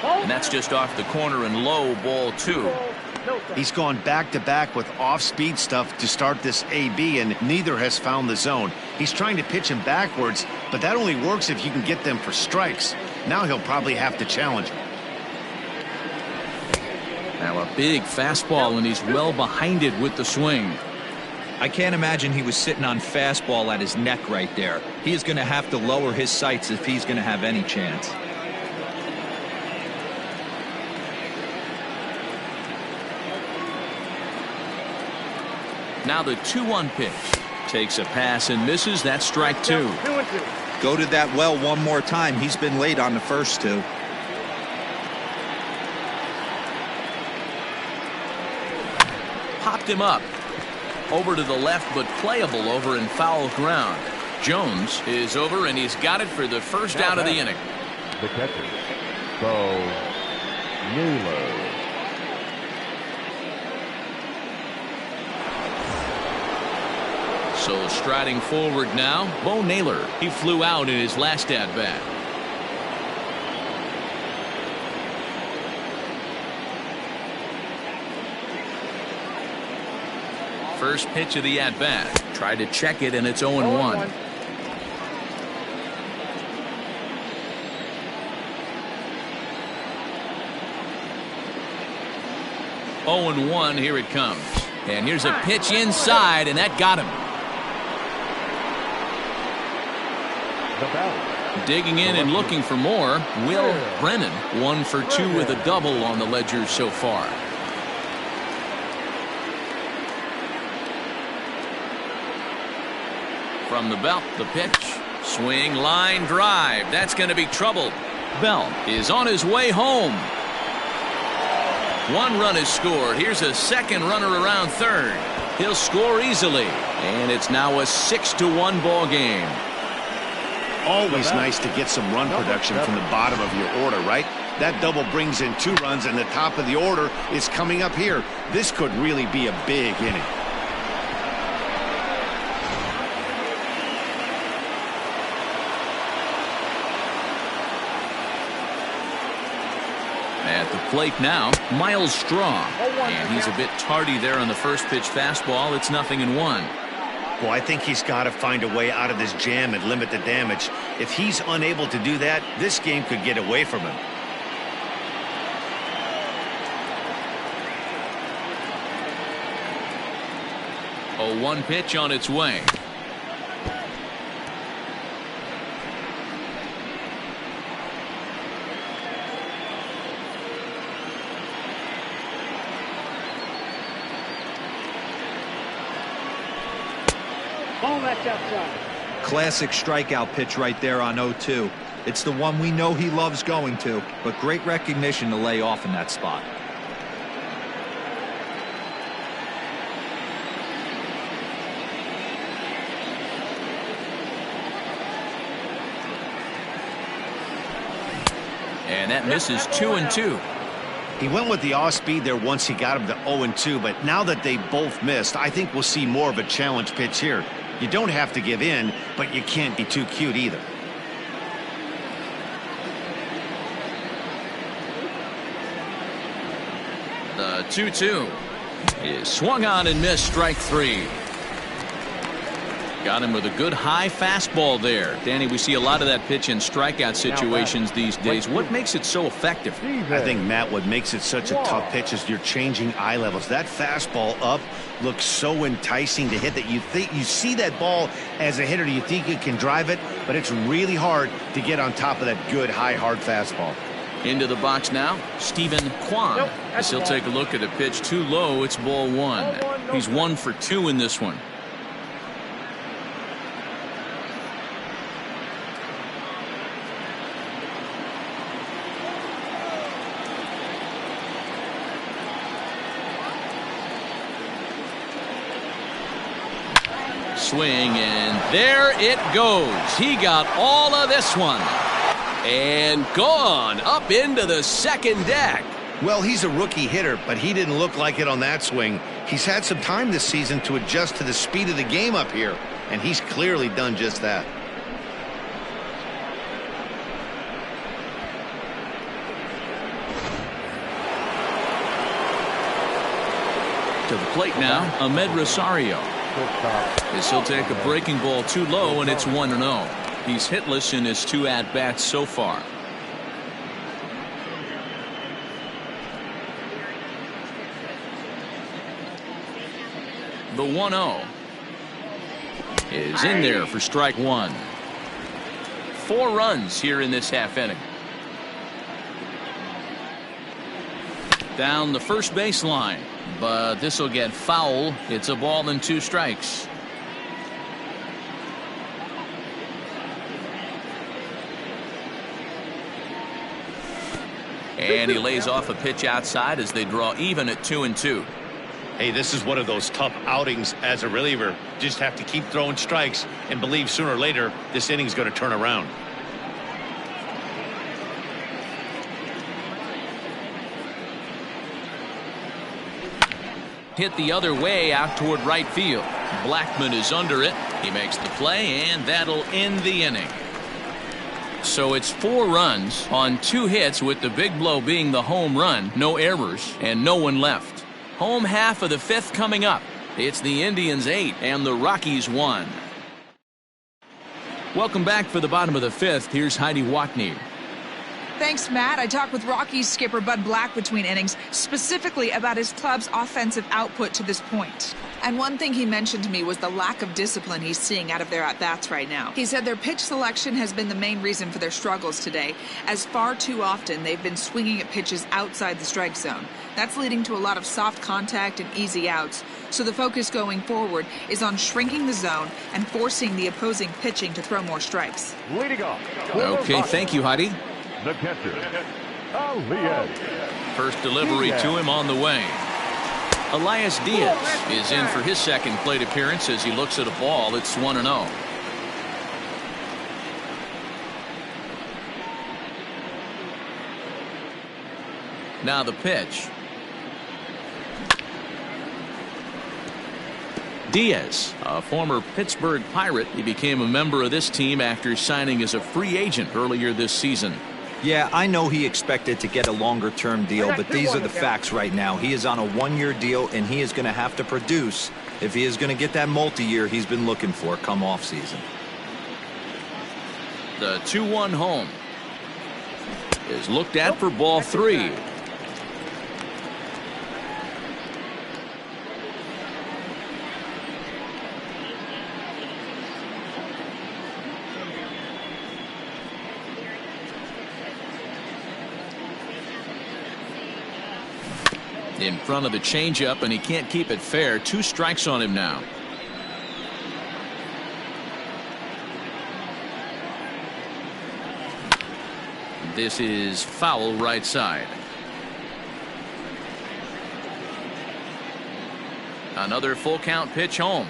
And that's just off the corner and low, ball 2. He's gone back-to-back with off-speed stuff to start this AB, and neither has found the zone. He's trying to pitch him backwards, but that only works if you can get them for strikes. Now he'll probably have to challenge him. Now a big fastball, and he's well behind it with the swing. I can't imagine he was sitting on fastball at his neck right there. He is going to have to lower his sights if he's going to have any chance. Now the 2-1 pitch. Takes a pass and misses. That's strike 2. 2-2. Go to that well one more time. He's been late on the first 2. Popped him up. Over to the left, but playable over in foul ground. Jones is over, and he's got it for the first out of the inning. The catcher, Bo Naylor. So striding forward now, Bo Naylor. He flew out in his last at-bat. First pitch of the at-bat. Tried to check it, and it's 0-1. 0-1, here it comes. And here's a pitch inside, and that got him. The batter, Digging in and looking for more, Will Brennan. 1 for 2 with a double on the ledger so far. From the belt, the pitch. Swing, line, drive. That's going to be trouble. Bell is on his way home. 1 run is scored. Here's a second runner around third. He'll score easily. And it's now a 6-1 ball game. Always nice to get some run production from the bottom of your order, right? That double brings in 2 runs, and the top of the order is coming up here. This could really be a big inning. At the plate now, Miles Straw. And he's a bit tardy there on the first pitch fastball. It's 0-1. Well, I think he's got to find a way out of this jam and limit the damage. If he's unable to do that, this game could get away from him. A 1 pitch on its way. That's outside. Classic strikeout pitch right there on 0-2. It's the one we know he loves going to, but great recognition to lay off in that spot. And that misses 2-2. He went with the off-speed there once he got him to 0-2, but now that they both missed, I think we'll see more of a challenge pitch here. You don't have to give in, but you can't be too cute either. The 2-2 is swung on and missed, strike 3. Got him with a good high fastball there. Danny, we see a lot of that pitch in strikeout situations these days. What makes it so effective? I think, Matt, what makes it such a tough pitch is you're changing eye levels. That fastball up looks so enticing to hit that you see that ball as a hitter, you think you can drive it, but it's really hard to get on top of that good high hard fastball. Into the box now, Stephen Kwan. As he'll take a look at a pitch too low, it's ball 1. He's 1 for 2 in this one. Swing, and there it goes. He got all of this one. And gone up into the second deck. Well, he's a rookie hitter, but he didn't look like it on that swing. He's had some time this season to adjust to the speed of the game up here, and he's clearly done just that. To the plate now, Ahmed Rosario. As he'll take a breaking ball too low, and it's 1-0. He's hitless in his 2 at-bats so far. The 1-0 is in there for strike 1. 4 runs here in this half inning. Down the first baseline, but this will get foul. It's a ball and 2 strikes. And he lays off a pitch outside as they draw even at 2-2. Hey, this is one of those tough outings as a reliever. Just have to keep throwing strikes and believe sooner or later this inning's going to turn around. Hit the other way out toward right field. Blackman is under it. He makes the play, and that'll end the inning. So it's 4 runs on 2 hits, with the big blow being the home run. No errors and no one left. Home half of the 5th coming up. It's the Indians 8 and the Rockies 1. Welcome back for the bottom of the 5th. Here's Heidi Watney. Thanks, Matt. I talked with Rockies skipper Bud Black between innings, specifically about his club's offensive output to this point. And one thing he mentioned to me was the lack of discipline he's seeing out of their at-bats right now. He said their pitch selection has been the main reason for their struggles today, as far too often they've been swinging at pitches outside the strike zone. That's leading to a lot of soft contact and easy outs. So the focus going forward is on shrinking the zone and forcing the opposing pitching to throw more strikes. Leading off. Okay, thank you, Heidi. The catcher, Elias. First delivery to him on the way. Elias Diaz is in for his second plate appearance as he looks at a ball. It's 1-0. Now the pitch. Diaz, a former Pittsburgh Pirate, he became a member of this team after signing as a free agent earlier this season. Yeah, I know he expected to get a longer-term deal, but these are the facts right now. He is on a one-year deal, and he is going to have to produce if he is going to get that multi-year he's been looking for come off-season. The 2-1 home is looked at for ball 3. In front of the changeup, and he can't keep it fair. 2 strikes on him now. This is foul right side. Another full count pitch home.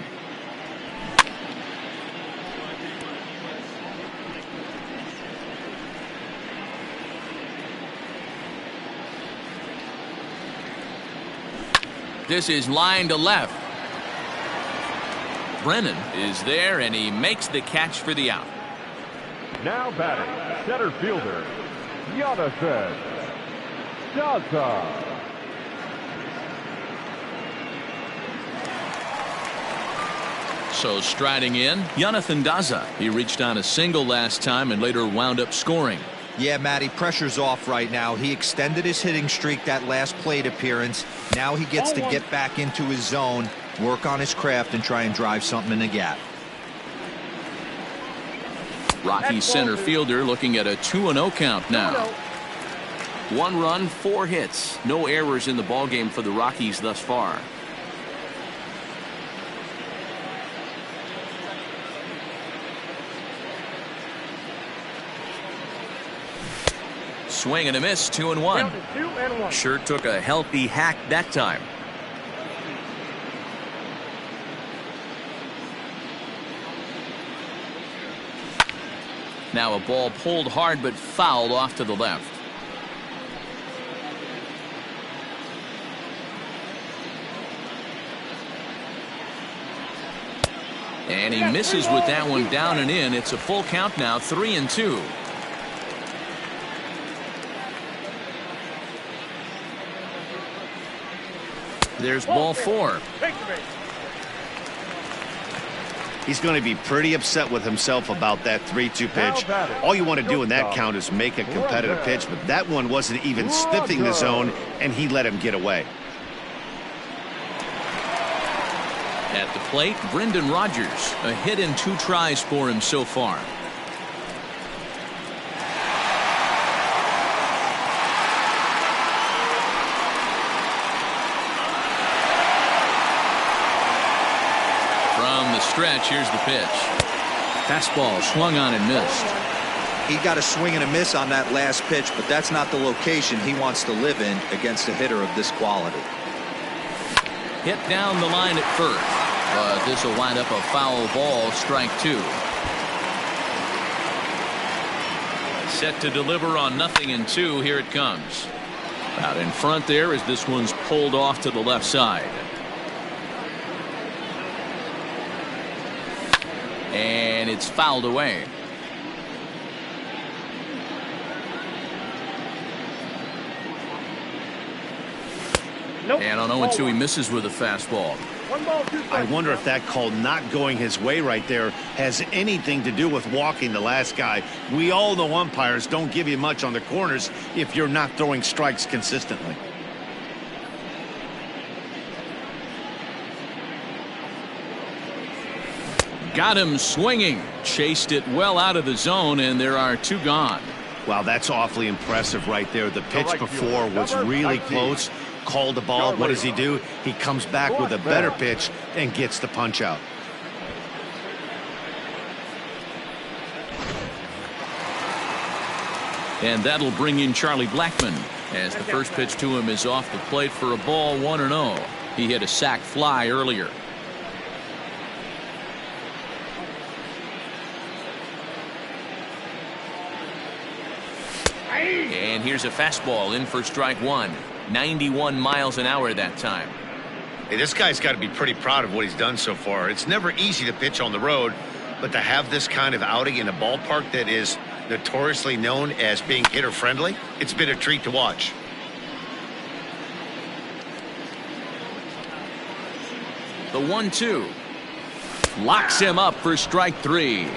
This is line to left. Brennan is there, and he makes the catch for the out. Now batting, center fielder, Daza. So striding in, Jonathan Daza. He reached on a single last time and later wound up scoring. Yeah, Matty, pressure's off right now. He extended his hitting streak that last plate appearance. Now he gets to get back into his zone, work on his craft, and try and drive something in the gap. Rockies center fielder looking at a 2-0 count now. 1 run, 4 hits. No errors in the ballgame for the Rockies thus far. Swing and a miss, 2-1. Sure took a healthy hack that time. Now a ball pulled hard but fouled off to the left. And he misses with that one down and in. It's a full count now, 3-2. There's ball 4. He's going to be pretty upset with himself about that 3-2 pitch. All you want to do in that count is make a competitive pitch, but that one wasn't even sniffing the zone, and he let him get away. At the plate, Brendan Rodgers. A hit in 2 tries for him so far. From the stretch, here's the pitch. Fastball swung on and missed. He got a swing and a miss on that last pitch, but that's not the location he wants to live in against a hitter of this quality. Hit down the line at first, but this will wind up a foul ball, strike 2. Set to deliver on 0-2. Here it comes. Out in front there as this one's pulled off to the left side. And it's fouled away. And on 0-2, he misses with a fastball. 1 ball, 2 strikes. I wonder if that call not going his way right there has anything to do with walking the last guy. We all know umpires don't give you much on the corners if you're not throwing strikes consistently. Got him swinging. Chased it well out of the zone, and there are 2 gone. Wow, that's awfully impressive right there. The pitch before was really close. Called the ball. What does he do? He comes back with a better pitch and gets the punch out. And that'll bring in Charlie Blackmon, as the first pitch to him is off the plate for a ball, 1-0. He hit a sac fly earlier. And here's a fastball in for strike 1. 91 miles an hour that time. Hey, this guy's got to be pretty proud of what he's done so far. It's never easy to pitch on the road, but to have this kind of outing in a ballpark that is notoriously known as being hitter-friendly, it's been a treat to watch. The 1-2. Locks him up for strike 3.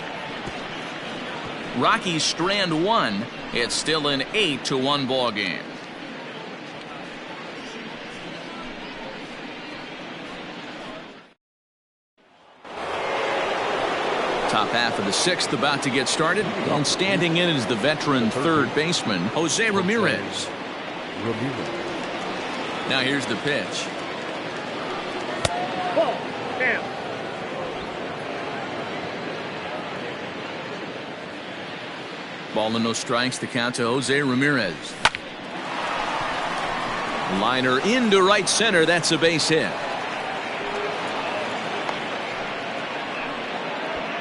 Rockies strand 1. It's still an 8-1 ball game. Top half of the 6th about to get started, and standing in is the veteran third baseman, Jose Ramirez. Now here's the pitch. Ball. Down. Ball and no strikes, the count to Jose Ramirez. Liner into right center. That's a base hit.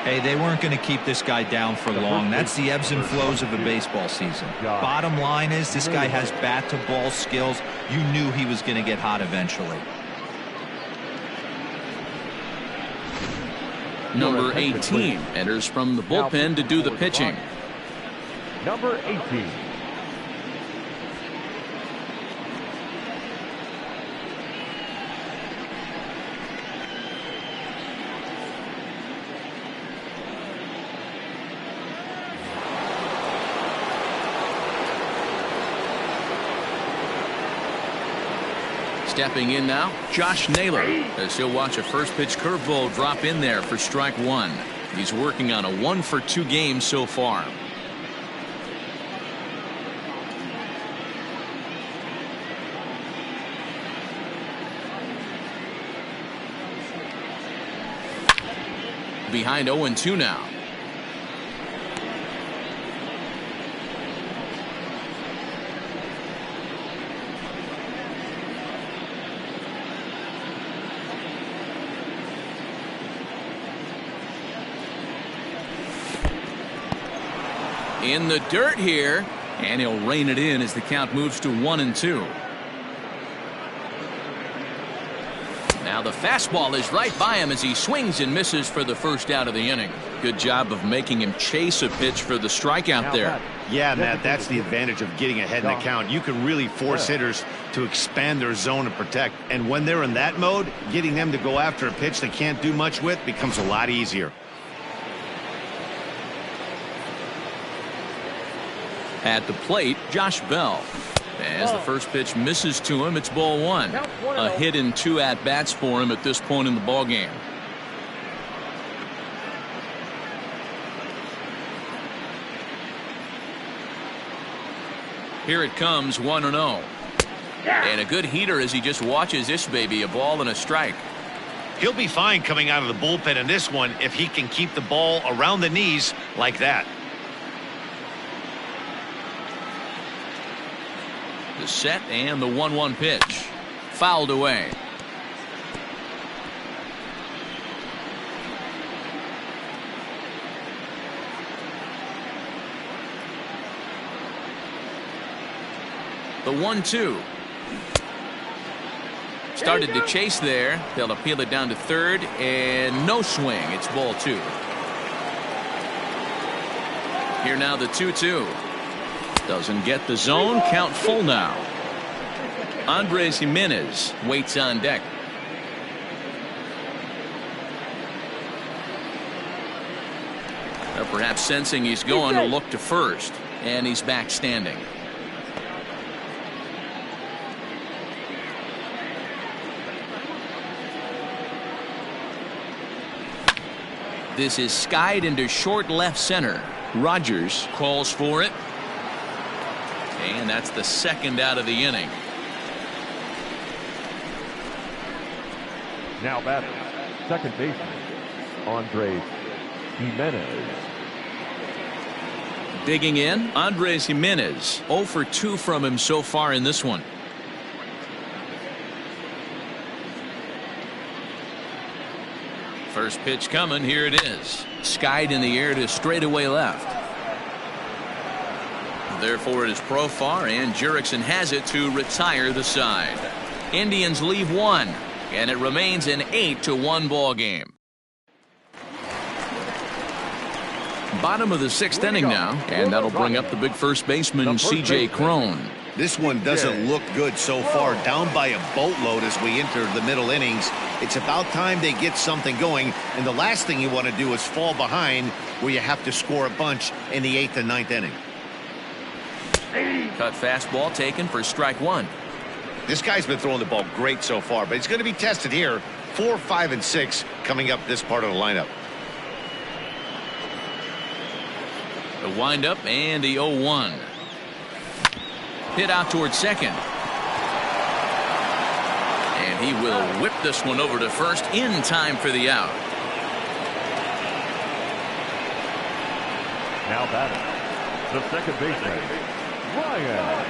Hey, they weren't going to keep this guy down for long. That's the ebbs and flows of a baseball season. Bottom line is this guy has bat-to-ball skills. You knew he was going to get hot eventually. Number 18 enters from the bullpen to do the pitching. Number 18. Stepping in now, Josh Naylor, as he'll watch a first pitch curveball drop in there for strike 1. He's working on a 1-for-2 game so far. Behind 0-2 now. In the dirt here, and he'll rein it in as the count moves to 1-2. Now the fastball is right by him as he swings and misses for the first out of the inning. Good job of making him chase a pitch for the strikeout there. Yeah, Matt, that's the advantage of getting ahead in the count. You can really force hitters to expand their zone and protect. And when they're in that mode, getting them to go after a pitch they can't do much with becomes a lot easier. At the plate, Josh Bell. As the first pitch misses to him, it's ball 1. A hit in 2 at-bats for him at this point in the ball game. Here it comes, 1-0. And a good heater as he just watches this baby, a ball and a strike. He'll be fine coming out of the bullpen in this one if he can keep the ball around the knees like that. The set and the 1-1 pitch. Fouled away. The 1-2. Started to chase there. They'll appeal it down to third, and no swing. It's ball 2. Here now the 2-2. Doesn't get the zone. Count full now. Andres Jimenez waits on deck. Perhaps sensing he's going to look to first, and he's back standing. This is skied into short left center. Rogers calls for it. And that's the second out of the inning. Now batting, second baseman, Andres Jimenez. Digging in, Andres Jimenez. 0 for 2 from him so far in this one. First pitch coming. Here it is. Skied in the air to straightaway left. Therefore it is Profar, and Jurickson has it to retire the side. Indians leave one, and it remains an 8-1 ball game. Bottom of the 6th inning now, and that'll bring up the big first baseman, C.J. Cron. This one doesn't look good so far. Down by a boatload as we enter the middle innings. It's about time they get something going, and the last thing you want to do is fall behind where you have to score a bunch in the 8th and 9th inning. Cut fastball taken for strike one. This guy's been throwing the ball great so far, but he's going to be tested here. 4, 5, and 6 coming up this part of the lineup. The windup and the 0-1. Hit out towards second. And he will whip this one over to first in time for the out. Now batting, the second baseman, Ryan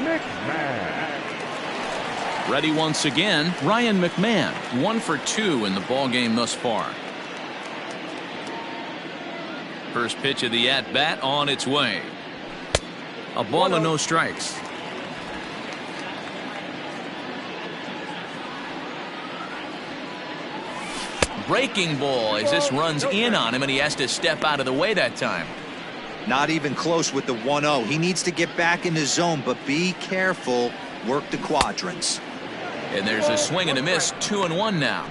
McMahon. Ready once again, Ryan McMahon. 1 for 2 in the ball game thus far. First pitch of the at-bat on its way. A ball and no strikes. Breaking ball as this runs in on him, and he has to step out of the way that time. Not even close with the 1-0. He needs to get back in the zone, but be careful. Work the quadrants. And there's a swing and a miss. 2-1 now.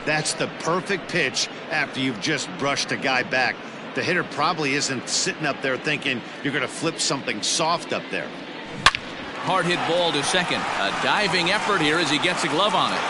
That's the perfect pitch after you've just brushed a guy back. The hitter probably isn't sitting up there thinking you're going to flip something soft up there. Hard hit ball to second. A diving effort here as he gets a glove on it.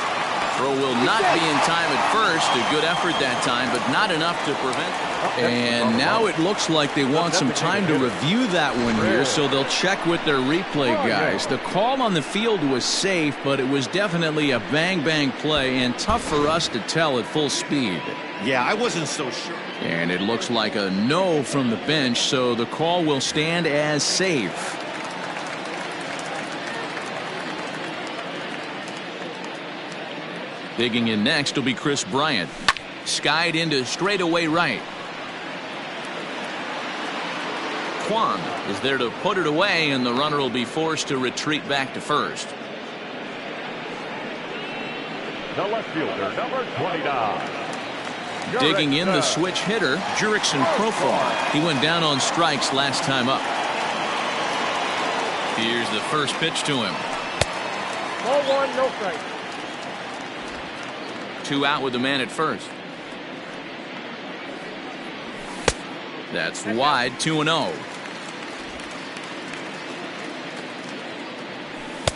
Throw will not be in time at first. A good effort that time, but not enough to prevent. And now it looks like they want some time to review that one here, so they'll check with their replay guys. The call on the field was safe, but it was definitely a bang-bang play and tough for us to tell at full speed. Yeah, I wasn't so sure. And it looks like a no from the bench, so the call will stand as safe. Digging in next will be Chris Bryant. Skied into straightaway right. Kwan is there to put it away, and the runner will be forced to retreat back to first. The left fielder, number 29. Digging in the switch hitter, Jurickson Profar. He went down on strikes last time up. Here's the first pitch to him. Ball one, no strike. 2 out with the man at first. That's wide. 2-0.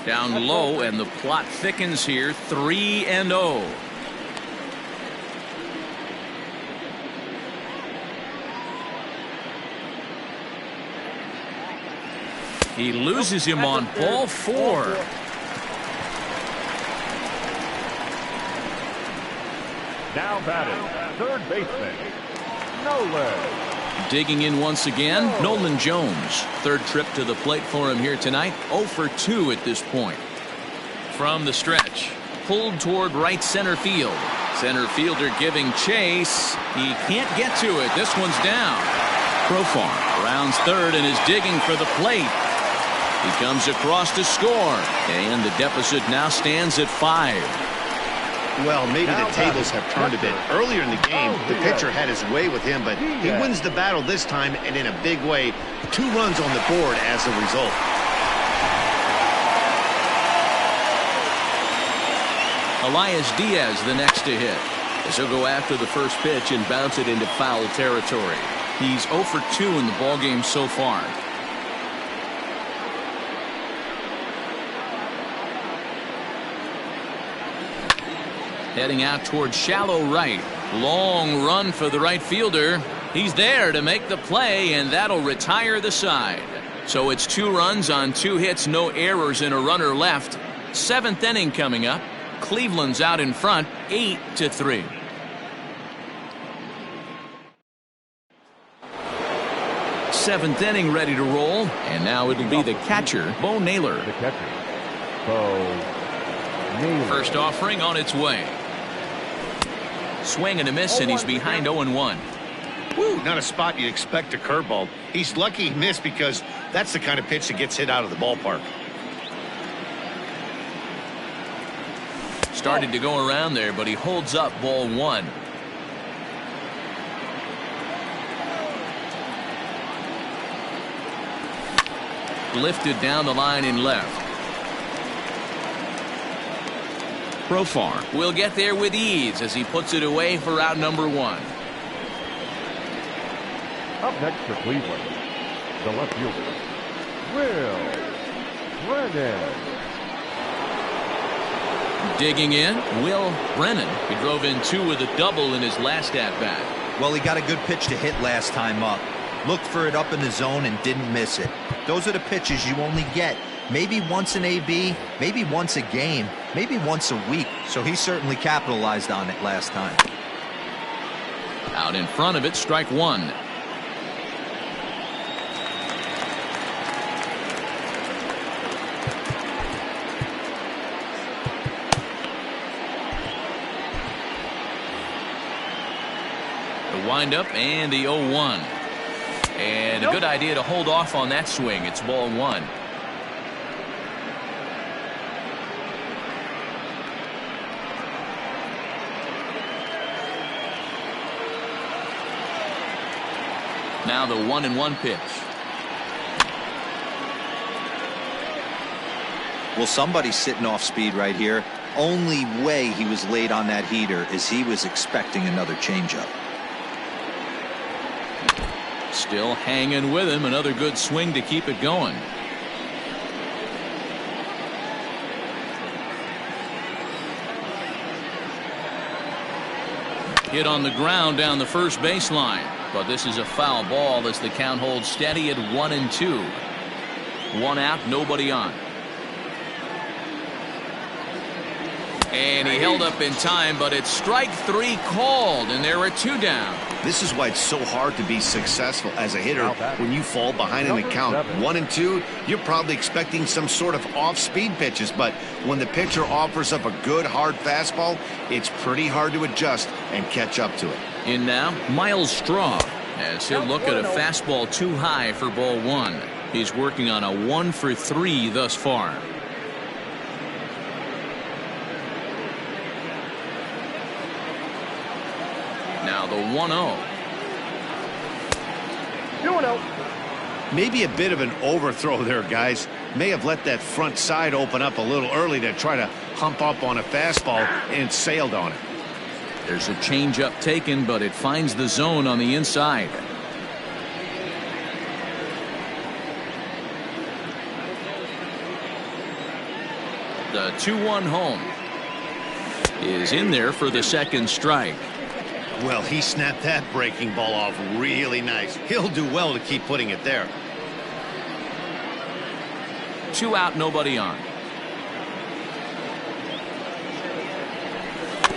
Down low, and the plot thickens here. 3-0. He loses him on ball 4. Now batting, third baseman, Nolan. Digging in once again, Nolan Jones. Third trip to the plate for him here tonight. 0 for 2 at this point. From the stretch, pulled toward right center field. Center fielder giving chase. He can't get to it. This one's down. Profar rounds third and is digging for the plate. He comes across to score, and the deficit now stands at 5. Well, maybe the tables have turned a bit. Earlier in the game, the pitcher had his way with him, but he wins the battle this time, and in a big way. 2 runs on the board as a result. Elias Diaz the next to hit. as he'll go after the first pitch and bounce it into foul territory. He's 0 for 2 in the ballgame so far. Heading out towards shallow right. Long run for the right fielder. He's there to make the play, and that'll retire the side. So it's 2 runs on 2 hits, no errors, and a runner left. 7th inning coming up. Cleveland's out in front, 8-3. Seventh inning ready to roll, and now it'll be the catcher, Bo Naylor. The catcher, Bo Naylor. First offering on its way. Swing and a miss, and he's behind 0-1. Woo, not a spot you'd expect a curveball. He's lucky he missed because that's the kind of pitch that gets hit out of the ballpark. Started to go around there, but he holds up ball 1. Lifted down the line in left. Profar will get there with ease as he puts it away for out number 1. Up next for Cleveland, the left fielder, Will Brennan. Digging in, Will Brennan. He drove in 2 with a double in his last at-bat. Well, he got a good pitch to hit last time up. Looked for it up in the zone and didn't miss it. Those are the pitches you only get maybe once in AB, maybe once a game, maybe once a week. So he certainly capitalized on it last time. Out in front of it, strike 1. The windup and the 0-1. And a good idea to hold off on that swing. It's ball 1. Now the 1-1 pitch. Well, somebody's sitting off speed right here. Only way he was late on that heater is he was expecting another changeup. Still hanging with him. Another good swing to keep it going. Hit on the ground down the first baseline. But this is a foul ball as the count holds steady at 1-2. 1 out, nobody on. And he held up in time, but it's strike 3 called, and there are 2 down. This is why it's so hard to be successful as a hitter when you fall behind in the count. 1-2, you're probably expecting some sort of off-speed pitches, but when the pitcher offers up a good hard fastball, it's pretty hard to adjust and catch up to it. In now, Miles Straw, as he'll look at a fastball too high for ball 1. He's working on a 1 for 3 thus far. Now the 1-0. 2-0. Maybe a bit of an overthrow there, guys. May have let that front side open up a little early to try to hump up on a fastball and sailed on it. There's a changeup taken, but it finds the zone on the inside. The 2-1 home is in there for the second strike. Well, he snapped that breaking ball off really nice. He'll do well to keep putting it there. 2 out, nobody on.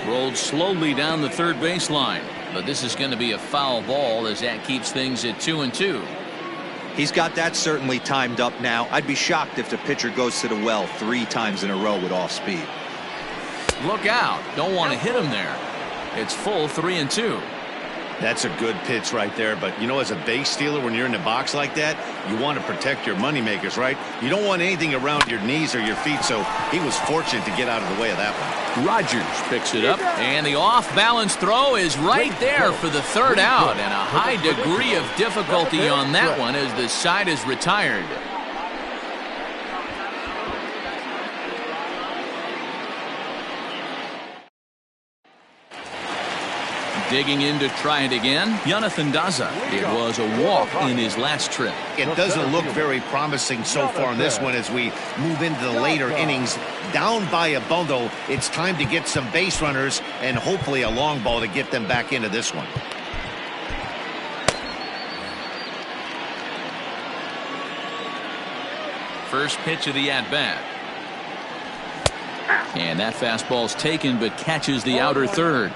Rolled slowly down the third baseline, but this is going to be a foul ball as that keeps things at 2-2. He's got that certainly timed up now. I'd be shocked if the pitcher goes to the well 3 times in a row with off speed. Look out. Don't want to hit him there. It's full 3-2. That's a good pitch right there, but you know, as a base stealer, when you're in the box like that, you want to protect your moneymakers, right? You don't want anything around your knees or your feet, so he was fortunate to get out of the way of that one. Rogers picks it up, and the off-balance throw is right there for the third out, and a high degree of difficulty on that one as the side is retired. Digging in to try it again, Jonathan Daza. It was a walk in his last trip. It doesn't look very promising so far in this one as we move into the later innings. Down by a bundle, it's time to get some base runners and hopefully a long ball to get them back into this one. First pitch of the at-bat. And that fastball's taken but catches the outer third.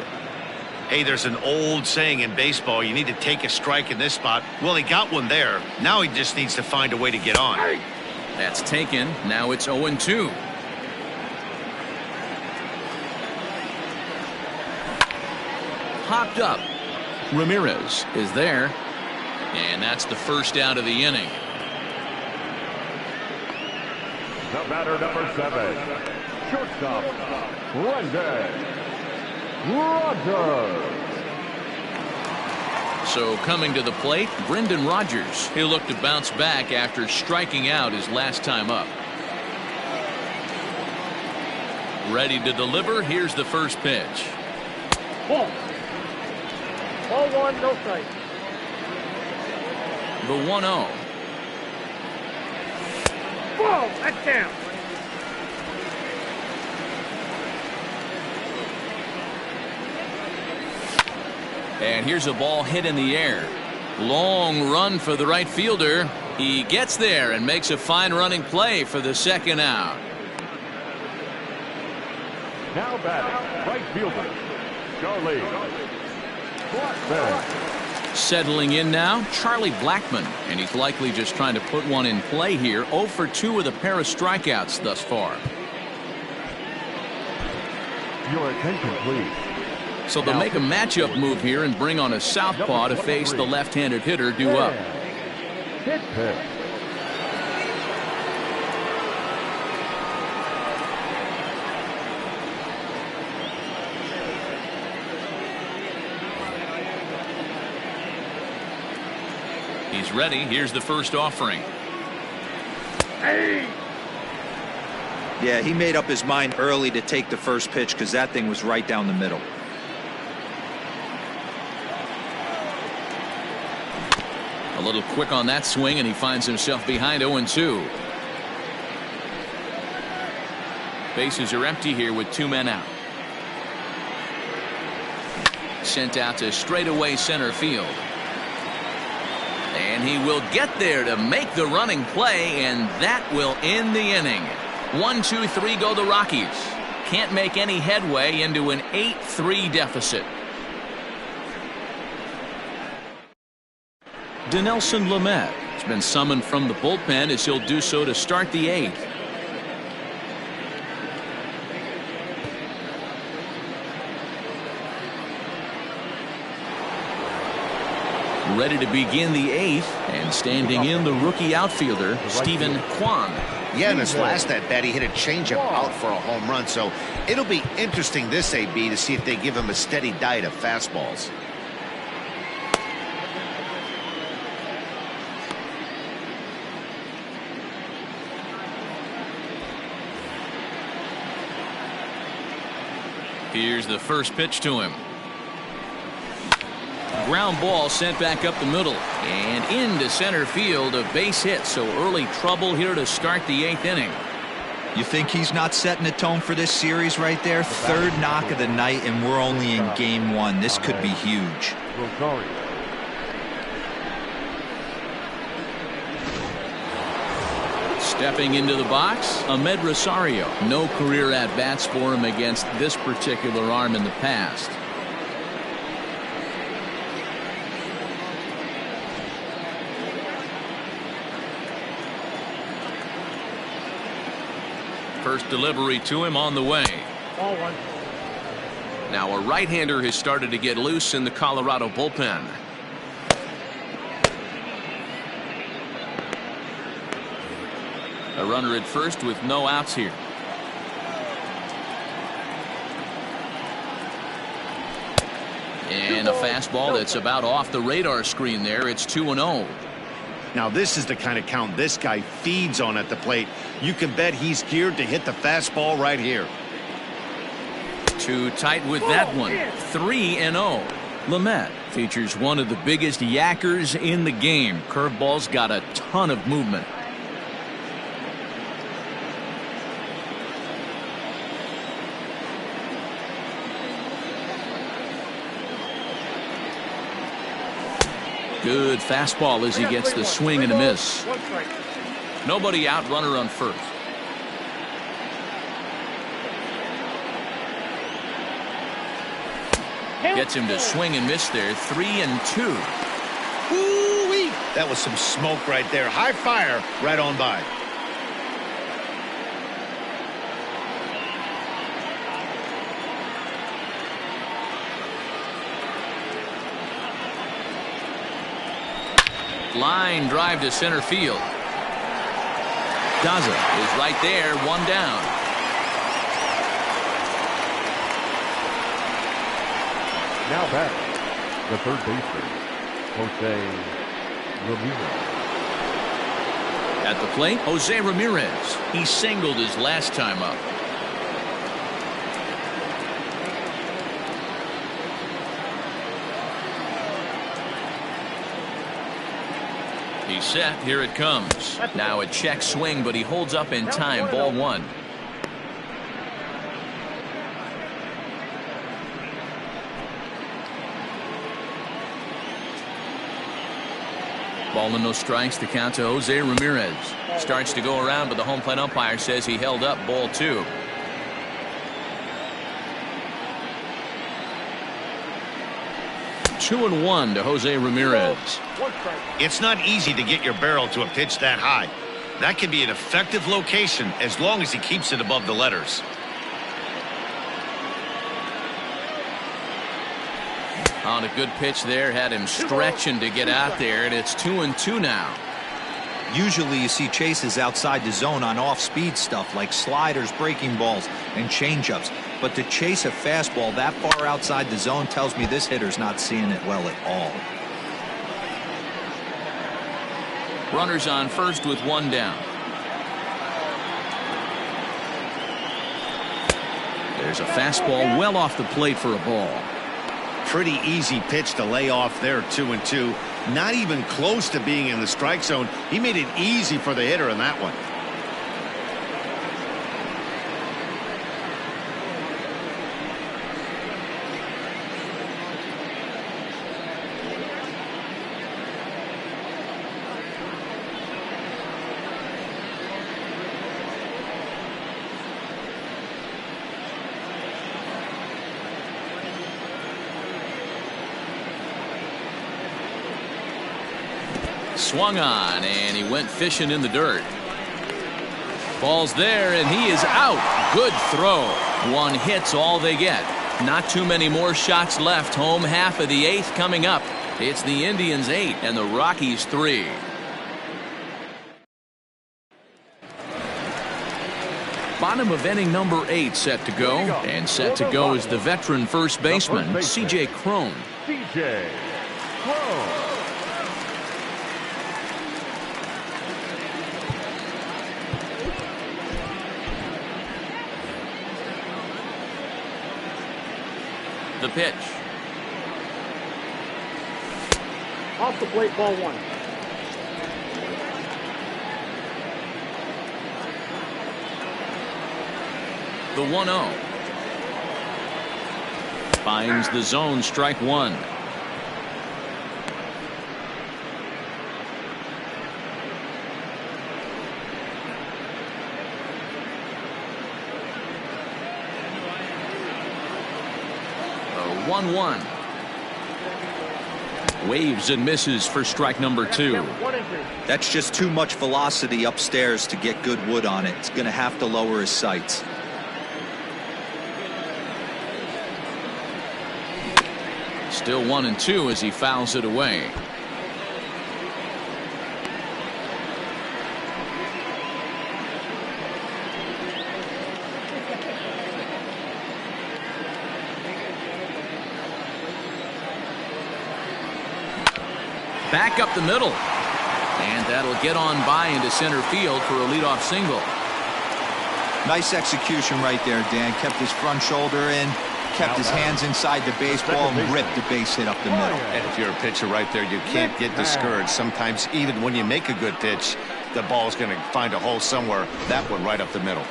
Hey, there's an old saying in baseball, you need to take a strike in this spot. Well, he got one there. Now he just needs to find a way to get on. That's taken. Now it's 0-2. Popped up. Ramirez is there. And that's the first out of the inning. The batter, number 7, shortstop, Brendan Rodgers. So coming to the plate, Brendan Rodgers. He'll look to bounce back after striking out his last time up. Ready to deliver. Here's the first pitch. Ball 1, no strike. The 1-0. Ball, that's down. And here's a ball hit in the air. Long run for the right fielder. He gets there and makes a fine running play for the second out. Now batting, right fielder, Charlie Blackman. Settling in now, Charlie Blackman. And he's likely just trying to put one in play here. 0 for 2 with a pair of strikeouts thus far. Your attention, please. So they'll make a matchup move here and bring on a southpaw to face the left-handed hitter due up. Hit pitch. He's ready. Here's the first offering. Yeah, he made up his mind early to take the first pitch because that thing was right down the middle. A little quick on that swing, and he finds himself behind 0-2. Bases are empty here with 2 men out. Sent out to straightaway center field. And he will get there to make the running play, and that will end the inning. 1-2-3 go the Rockies. Can't make any headway into an 8-3 deficit. Dinelson Lamet has been summoned from the bullpen as he'll do so to start the 8th. Ready to begin the 8th, and standing in the rookie outfielder, Stephen Kwan. Yeah, in his last at bat, he hit a changeup out for a home run, so it'll be interesting this AB to see if they give him a steady diet of fastballs. Here's the first pitch to him. Ground ball sent back up the middle and into center field. A base hit, so early trouble here to start the 8th inning. You think he's not setting the tone for this series right there? Third knock of the night, and we're only in game 1. This could be huge. Stepping into the box, Ahmed Rosario. No career at-bats for him against this particular arm in the past. First delivery to him on the way. Ball 1. Now a right-hander has started to get loose in the Colorado bullpen. A runner at first with no outs here. And a fastball that's about off the radar screen there. It's 2-0. Now this is the kind of count this guy feeds on at the plate. You can bet he's geared to hit the fastball right here. Too tight with that one. 3-0. Lamet features one of the biggest yackers in the game. Curveball's got a ton of movement. Good fastball as he gets the swing and a miss. Nobody out, runner on first. Gets him to swing and miss there. 3-2. Ooh-wee. That was some smoke right there. High fire right on by. Line drive to center field. Daza is right there, one down. Now back, the third baseman, Jose Ramirez. At the plate, Jose Ramirez. He singled his last time up. He's set. Here it comes. Now a check swing, but he holds up in time. Ball one. Ball and no strikes. The count to Jose Ramirez. Starts to go around, but the home plate umpire says he held up. Ball two. Two and one to Jose Ramirez. It's not easy to get your barrel to a pitch that high. That can be an effective location as long as he keeps it above the letters. On a good pitch there, had him stretching to get out there, and it's 2-2 now. Usually you see chases outside the zone on off-speed stuff like sliders, breaking balls, and changeups. But to chase a fastball that far outside the zone tells me this hitter's not seeing it well at all. Runners on first with one down. There's a fastball well off the plate for a ball. Pretty easy pitch to lay off there. 2-2. Not even close to being in the strike zone. He made it easy for the hitter in that one. Swung on, and he went fishing in the dirt. Ball's there, and he is out. Good throw. One hit's all they get. Not too many more shots left. Home half of the eighth coming up. It's the Indians 8 and the Rockies 3. Bottom of inning number 8 set to go. And set to go is the veteran first baseman, C.J. Cron. C.J. Cron. The pitch. Off the plate, ball one. The 1-0. Finds the zone, strike one. A 1-1. Waves and misses for strike number 2. That's just too much velocity upstairs to get good wood on it. It's going to have to lower his sights. Still 1-2 as he fouls it away. Back up the middle. And that'll get on by into center field for a leadoff single. Nice execution right there, Dan. Kept his front shoulder in, kept his hands inside the baseball and ripped the base hit up the middle. And if you're a pitcher right there, you can't get discouraged. Sometimes even when you make a good pitch, the ball's going to find a hole somewhere. That one right up the middle.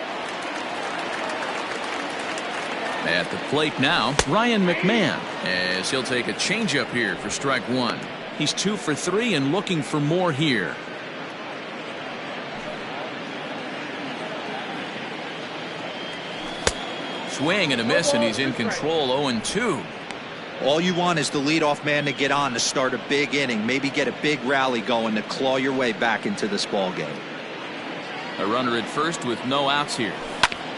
At the plate now, Ryan McMahon, as he'll take a changeup here for strike one. He's 2 for 3 and looking for more here. Swing and a miss, and he's in control. 0-2. All you want is the leadoff man to get on to start a big inning, maybe get a big rally going to claw your way back into this ball game. A runner at first with no outs here.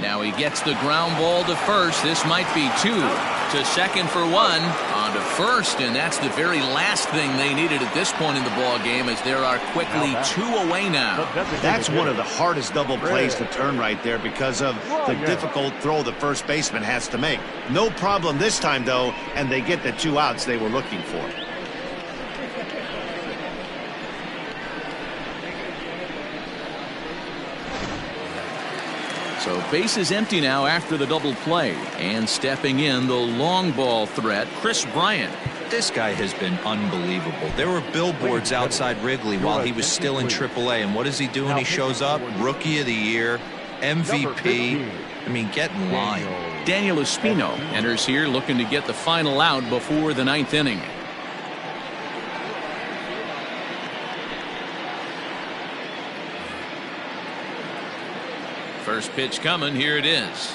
Now he gets the ground ball to first. This might be 2. To second for 1. On to first, and that's the very last thing they needed at this point in the ball game, as there are quickly 2 away now. That's one of the hardest double plays to turn right there because of the difficult throw the first baseman has to make. No problem this time, though, and they get the 2 outs they were looking for. So base is empty now after the double play, and stepping in the long ball threat, Chris Bryant. This guy has been unbelievable. There were billboards outside Wrigley while he was still in AAA, and what does he do when he shows up? Rookie of the Year, MVP. I mean, get in line. Daniel Espino enters here looking to get the final out before the 9th inning. First pitch coming. Here it is.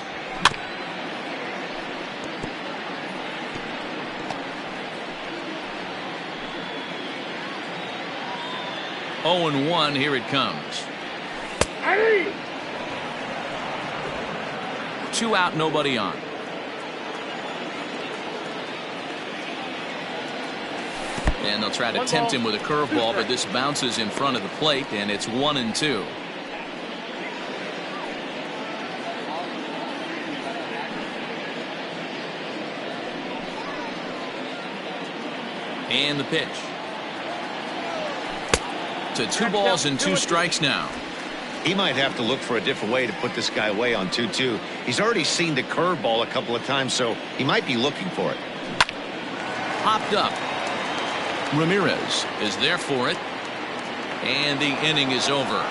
Oh, and 1. Here it comes. 2 out, nobody on. And they'll try to tempt him with a curveball, but this bounces in front of the plate, and it's 1-2. And the pitch. To 2 balls and 2 strikes now. He might have to look for a different way to put this guy away on 2-2. He's already seen the curveball a couple of times, so he might be looking for it. Popped up. Ramirez is there for it. And the inning is over.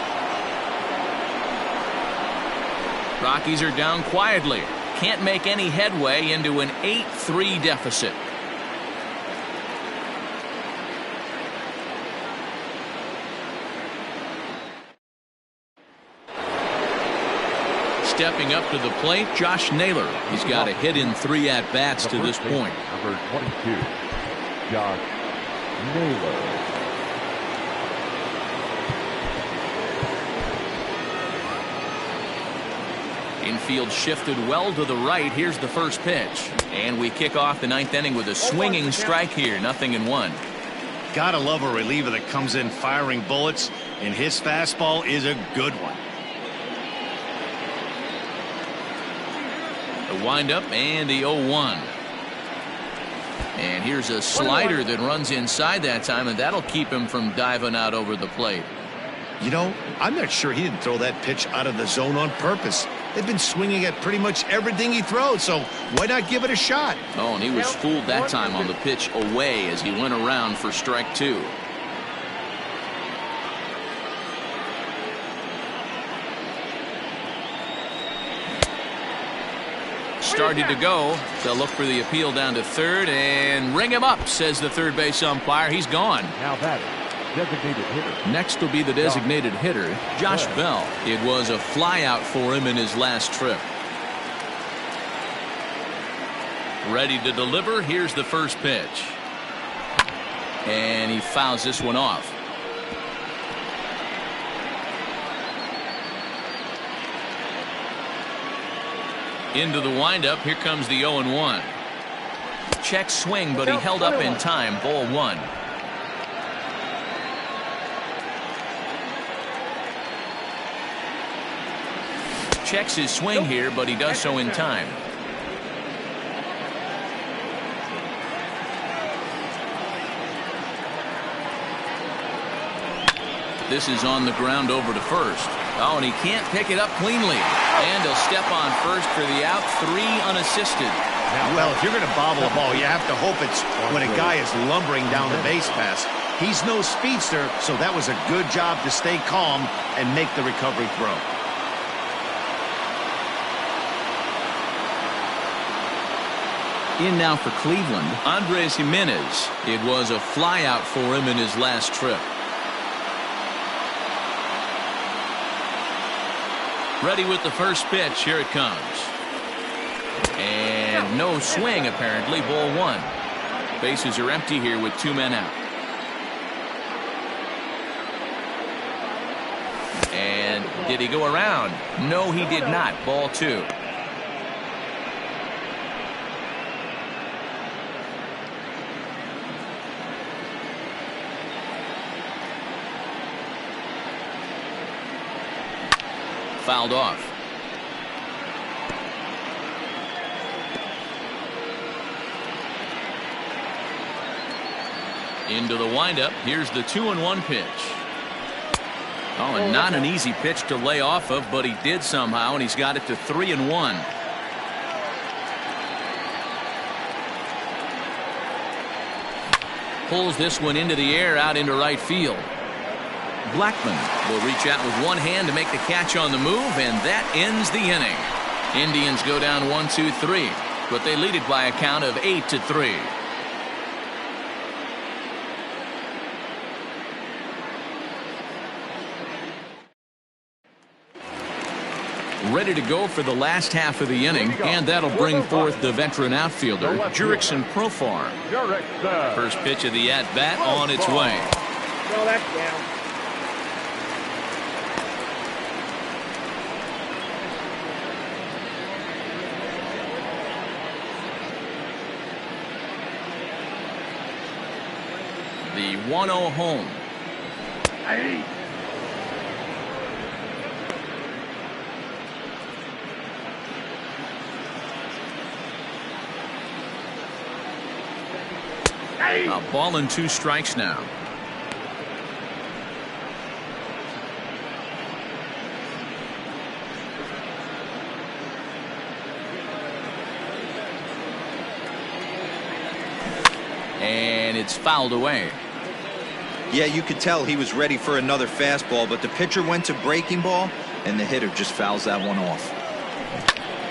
Rockies are down quietly. Can't make any headway into an 8-3 deficit. Stepping up to the plate, Josh Naylor. He's got a hit in 3 at-bats to this point. Number 22, Josh Naylor. Infield shifted well to the right. Here's the first pitch. And we kick off the 9th inning with a swinging strike here. 0-1. Gotta love a reliever that comes in firing bullets, and his fastball is a good one. The windup and the 0-1. And here's a slider that runs inside that time, and that'll keep him from diving out over the plate. You know, I'm not sure he didn't throw that pitch out of the zone on purpose. They've been swinging at pretty much everything he throws, so why not give it a shot? Oh, and he was fooled that time on the pitch away as he went around for strike 2. Started to go. They'll look for the appeal down to third and ring him up, says the third base umpire. He's gone. Now that is designated hitter. Next will be the designated hitter, Josh Bell. It was a flyout for him in his last trip. Ready to deliver. Here's the first pitch. And he fouls this one off. Into the windup. Here comes the 0-1. Check swing, but he held up in time. Ball 1. Checks his swing here, but he does so in time. This is on the ground over to first. Oh, and he can't pick it up cleanly. And he'll step on first for the out. 3 unassisted. Well, if you're going to bobble a ball, you have to hope it's when a guy is lumbering down the base pass. He's no speedster, so that was a good job to stay calm and make the recovery throw. In now for Cleveland, Andres Jimenez. It was a flyout for him in his last trip. Ready with the first pitch. Here it comes. And no swing, apparently. Ball 1. Bases are empty here with 2 men out. And did he go around? No, he did not. Ball 2. Fouled off. Into the windup. Here's the 2-1 pitch. Oh, and not an easy pitch to lay off of, but he did somehow, and he's got it to 3-1. Pulls this one into the air out into right field. Blackman will reach out with one hand to make the catch on the move, and that ends the inning. Indians go down 1-2-3, but they lead it by a count of 8-3. Ready to go for the last half of the inning, and that'll bring forth the veteran outfielder, Jurickson Profar. First pitch of the at-bat on its way. No, that's down. The 1-0 home. A ball and 2 strikes now. And it's fouled away. Yeah, you could tell he was ready for another fastball, but the pitcher went to breaking ball, and the hitter just fouls that one off.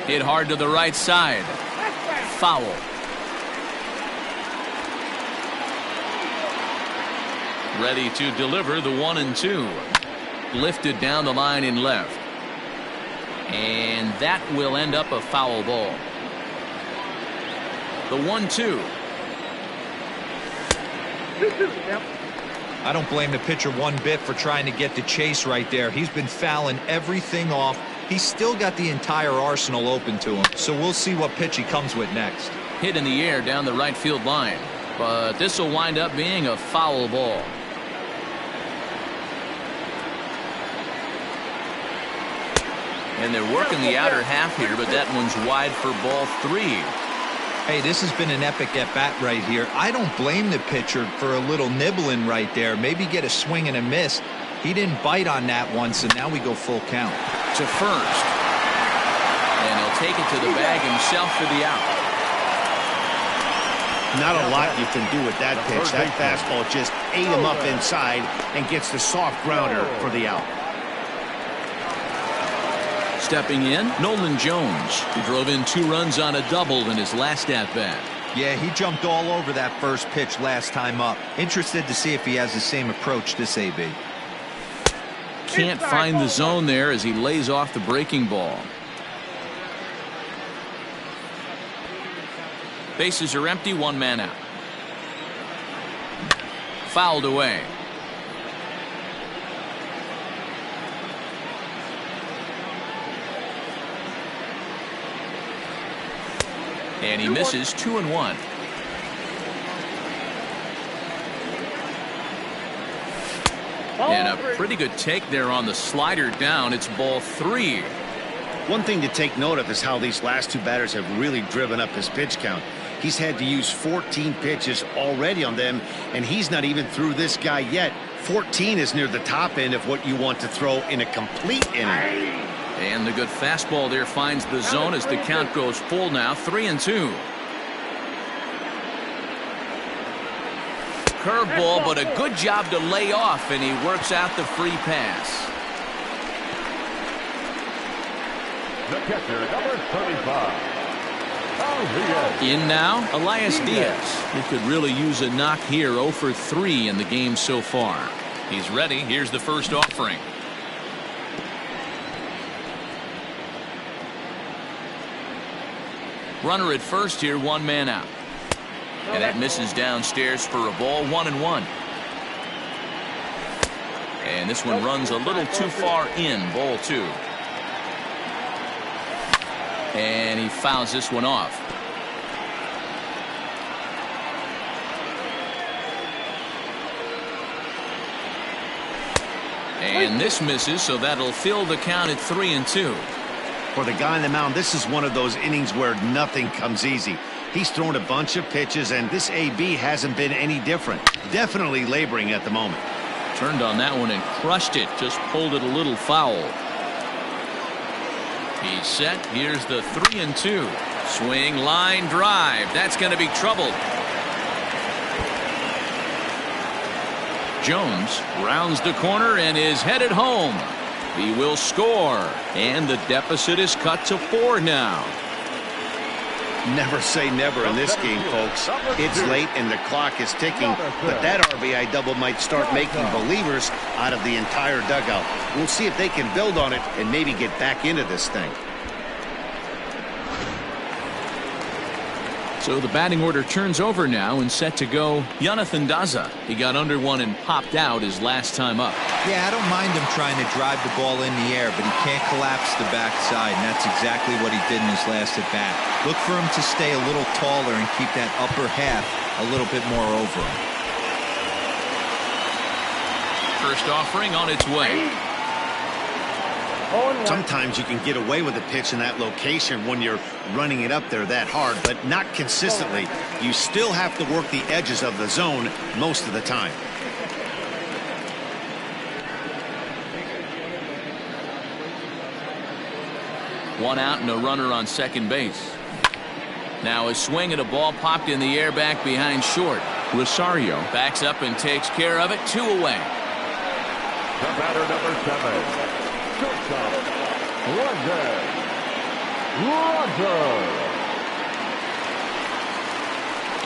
Hit hard to the right side. Foul. Ready to deliver the 1-2. Lifted down the line in left. And that will end up a foul ball. The 1-2. I don't blame the pitcher one bit for trying to get the chase right there. He's been fouling everything off. He's still got the entire arsenal open to him. So we'll see what pitch he comes with next. Hit in the air down the right field line. But this will wind up being a foul ball. And they're working the outer half here, but that one's wide for ball 3. Hey, this has been an epic at-bat right here. I don't blame the pitcher for a little nibbling right there. Maybe get a swing and a miss. He didn't bite on that one, so now we go full count. To first. And he'll take it to the bag himself for the out. Not a lot you can do with that pitch. That fastball just ate him up inside and gets the soft grounder for the out. Stepping in, Nolan Jones, who drove in 2 runs on a double in his last at-bat. Yeah, he jumped all over that first pitch last time up. Interested to see if he has the same approach this AB. Can't find the zone there as he lays off the breaking ball. Bases are empty, 1 man out. Fouled away. And he misses 2-1. And a pretty good take there on the slider down. It's ball 3. One thing to take note of is how these last 2 batters have really driven up his pitch count. He's had to use 14 pitches already on them, and he's not even through this guy yet. 14 is near the top end of what you want to throw in a complete inning. And the good fastball there finds the zone as the count goes full now, 3-2. Curveball, but a good job to lay off, and he works out the free pass. The catcher, number 35. In now, Elias Diaz. He could really use a knock here. 0 for 3 in the game so far. He's ready. Here's the first offering. Runner at first here, 1 man out. And that misses downstairs for a ball, 1-1. And this one runs a little too far in, ball 2. And he fouls this one off. And this misses, so that'll fill the count at 3-2. For the guy on the mound, this is one of those innings where nothing comes easy. He's thrown a bunch of pitches, and this AB hasn't been any different. Definitely laboring at the moment. Turned on that one and crushed it. Just pulled it a little foul. He's set. Here's the 3-2. Swing, line drive. That's going to be trouble. Jones rounds the corner and is headed home. He will score, and the deficit is cut to 4 now. Never say never in this game, folks. It's late and the clock is ticking, but that RBI double might start making believers out of the entire dugout. We'll see if they can build on it and maybe get back into this thing. So the batting order turns over now and set to go Jonathan Daza. He got under one and popped out his last time up. Yeah, I don't mind him trying to drive the ball in the air, but he can't collapse the backside, and that's exactly what he did in his last at bat. Look for him to stay a little taller and keep that upper half a little bit more over him. First offering on its way. Sometimes you can get away with a pitch in that location when you're running it up there that hard, but not consistently. You still have to work the edges of the zone most of the time. One out and a runner on second base. Now a swing at a ball popped in the air back behind short. Rosario backs up and takes care of it. 2 away. The batter, number 7. Shortstop, Roger.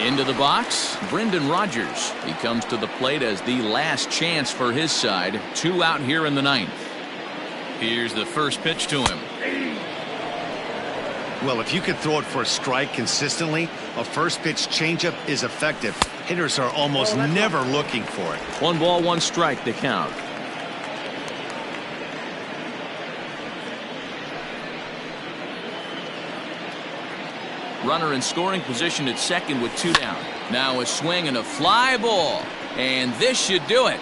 Into the box, Brendan Rodgers. He comes to the plate as the last chance for his side. 2 out here in the 9th. Here's the first pitch to him. Well, if you can throw it for a strike consistently, a first pitch changeup is effective. Hitters are almost never looking for it. 1 ball, 1 strike to count. Runner in scoring position at second with 2 down. Now a swing and a fly ball. And this should do it.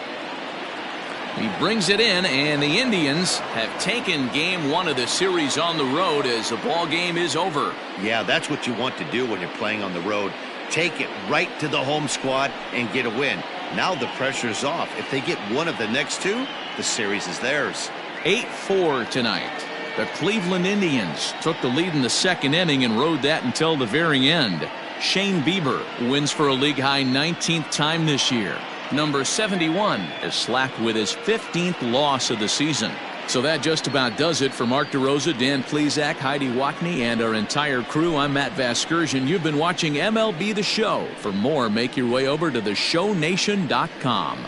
He brings it in, and the Indians have taken game 1 of the series on the road as the ball game is over. Yeah, that's what you want to do when you're playing on the road. Take it right to the home squad and get a win. Now the pressure's off. If they get one of the next 2, the series is theirs. 8-4 tonight. The Cleveland Indians took the lead in the second inning and rode that until the very end. Shane Bieber wins for a league-high 19th time this year. Number 71 is slapped with his 15th loss of the season. So that just about does it for Mark DeRosa, Dan Plesac, Heidi Watney, and our entire crew. I'm Matt Vasgersian. You've been watching MLB The Show. For more, make your way over to theshownation.com.